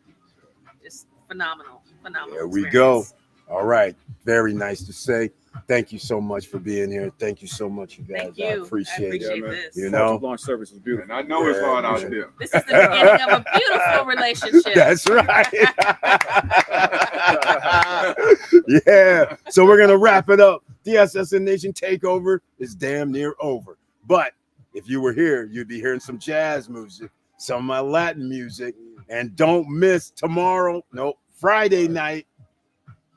just phenomenal. There we experience. go. All right. Very nice to say. Thank you so much for being here. Thank you so much, you guys. Thank you. I appreciate it. man. this. You know? Launch service was beautiful. And I know it's hard out there. This is the beginning of a beautiful relationship. That's right. Yeah. So we're gonna wrap it up. The SSN Nation takeover is damn near over. But if you were here, you'd be hearing some jazz music, some of my Latin music, and don't miss tomorrow. Nope, Friday night.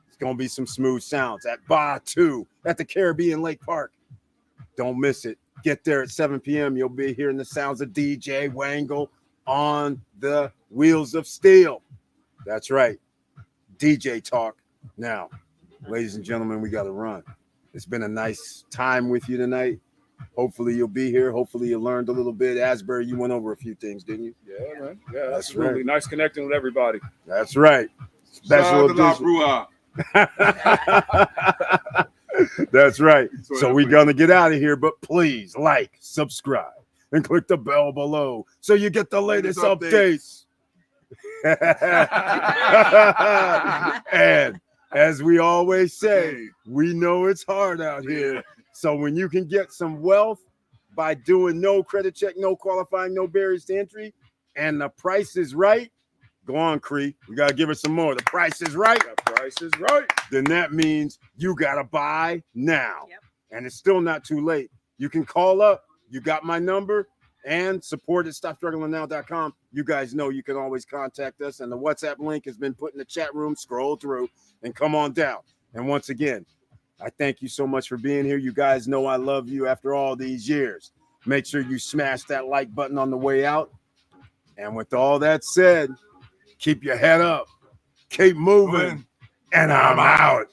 It's gonna be some smooth sounds at Bar 2 at the Caribbean Lake Park. Don't miss it. Get there at 7 p.m. You'll be hearing the sounds of DJ Wangle on the Wheels of Steel. That's right. DJ talk. Now, ladies and gentlemen, we got to run. It's been a nice time with you tonight. Hopefully you'll be here. Hopefully you learned a little bit. Asbury, you went over a few things, didn't you? Yeah, man. Yeah, That's that's really right. nice connecting with everybody. That's right. Special Shout out to edition. La Brua. That's right. So So we're going to get out of here, but please like, subscribe, and click the bell below so you get the latest updates. And as we always say, we know it's hard out here. So when you can get some wealth by doing no credit check, no qualifying, no barriers to entry, and the price is right, go on, Cree. We got to give it some more. The price is right. The price is right. Then that means you got to buy now. Yep. And it's still not too late. You can call up. You got my number, and support at StopStrugglingNow.com. You guys know you can always contact us, and the WhatsApp link has been put in the chat room. Scroll through and come on down. And once again, I thank you so much for being here. You guys know I love you after all these years. Make sure you smash that like button on the way out. And with all that said, keep your head up, keep moving, and I'm out.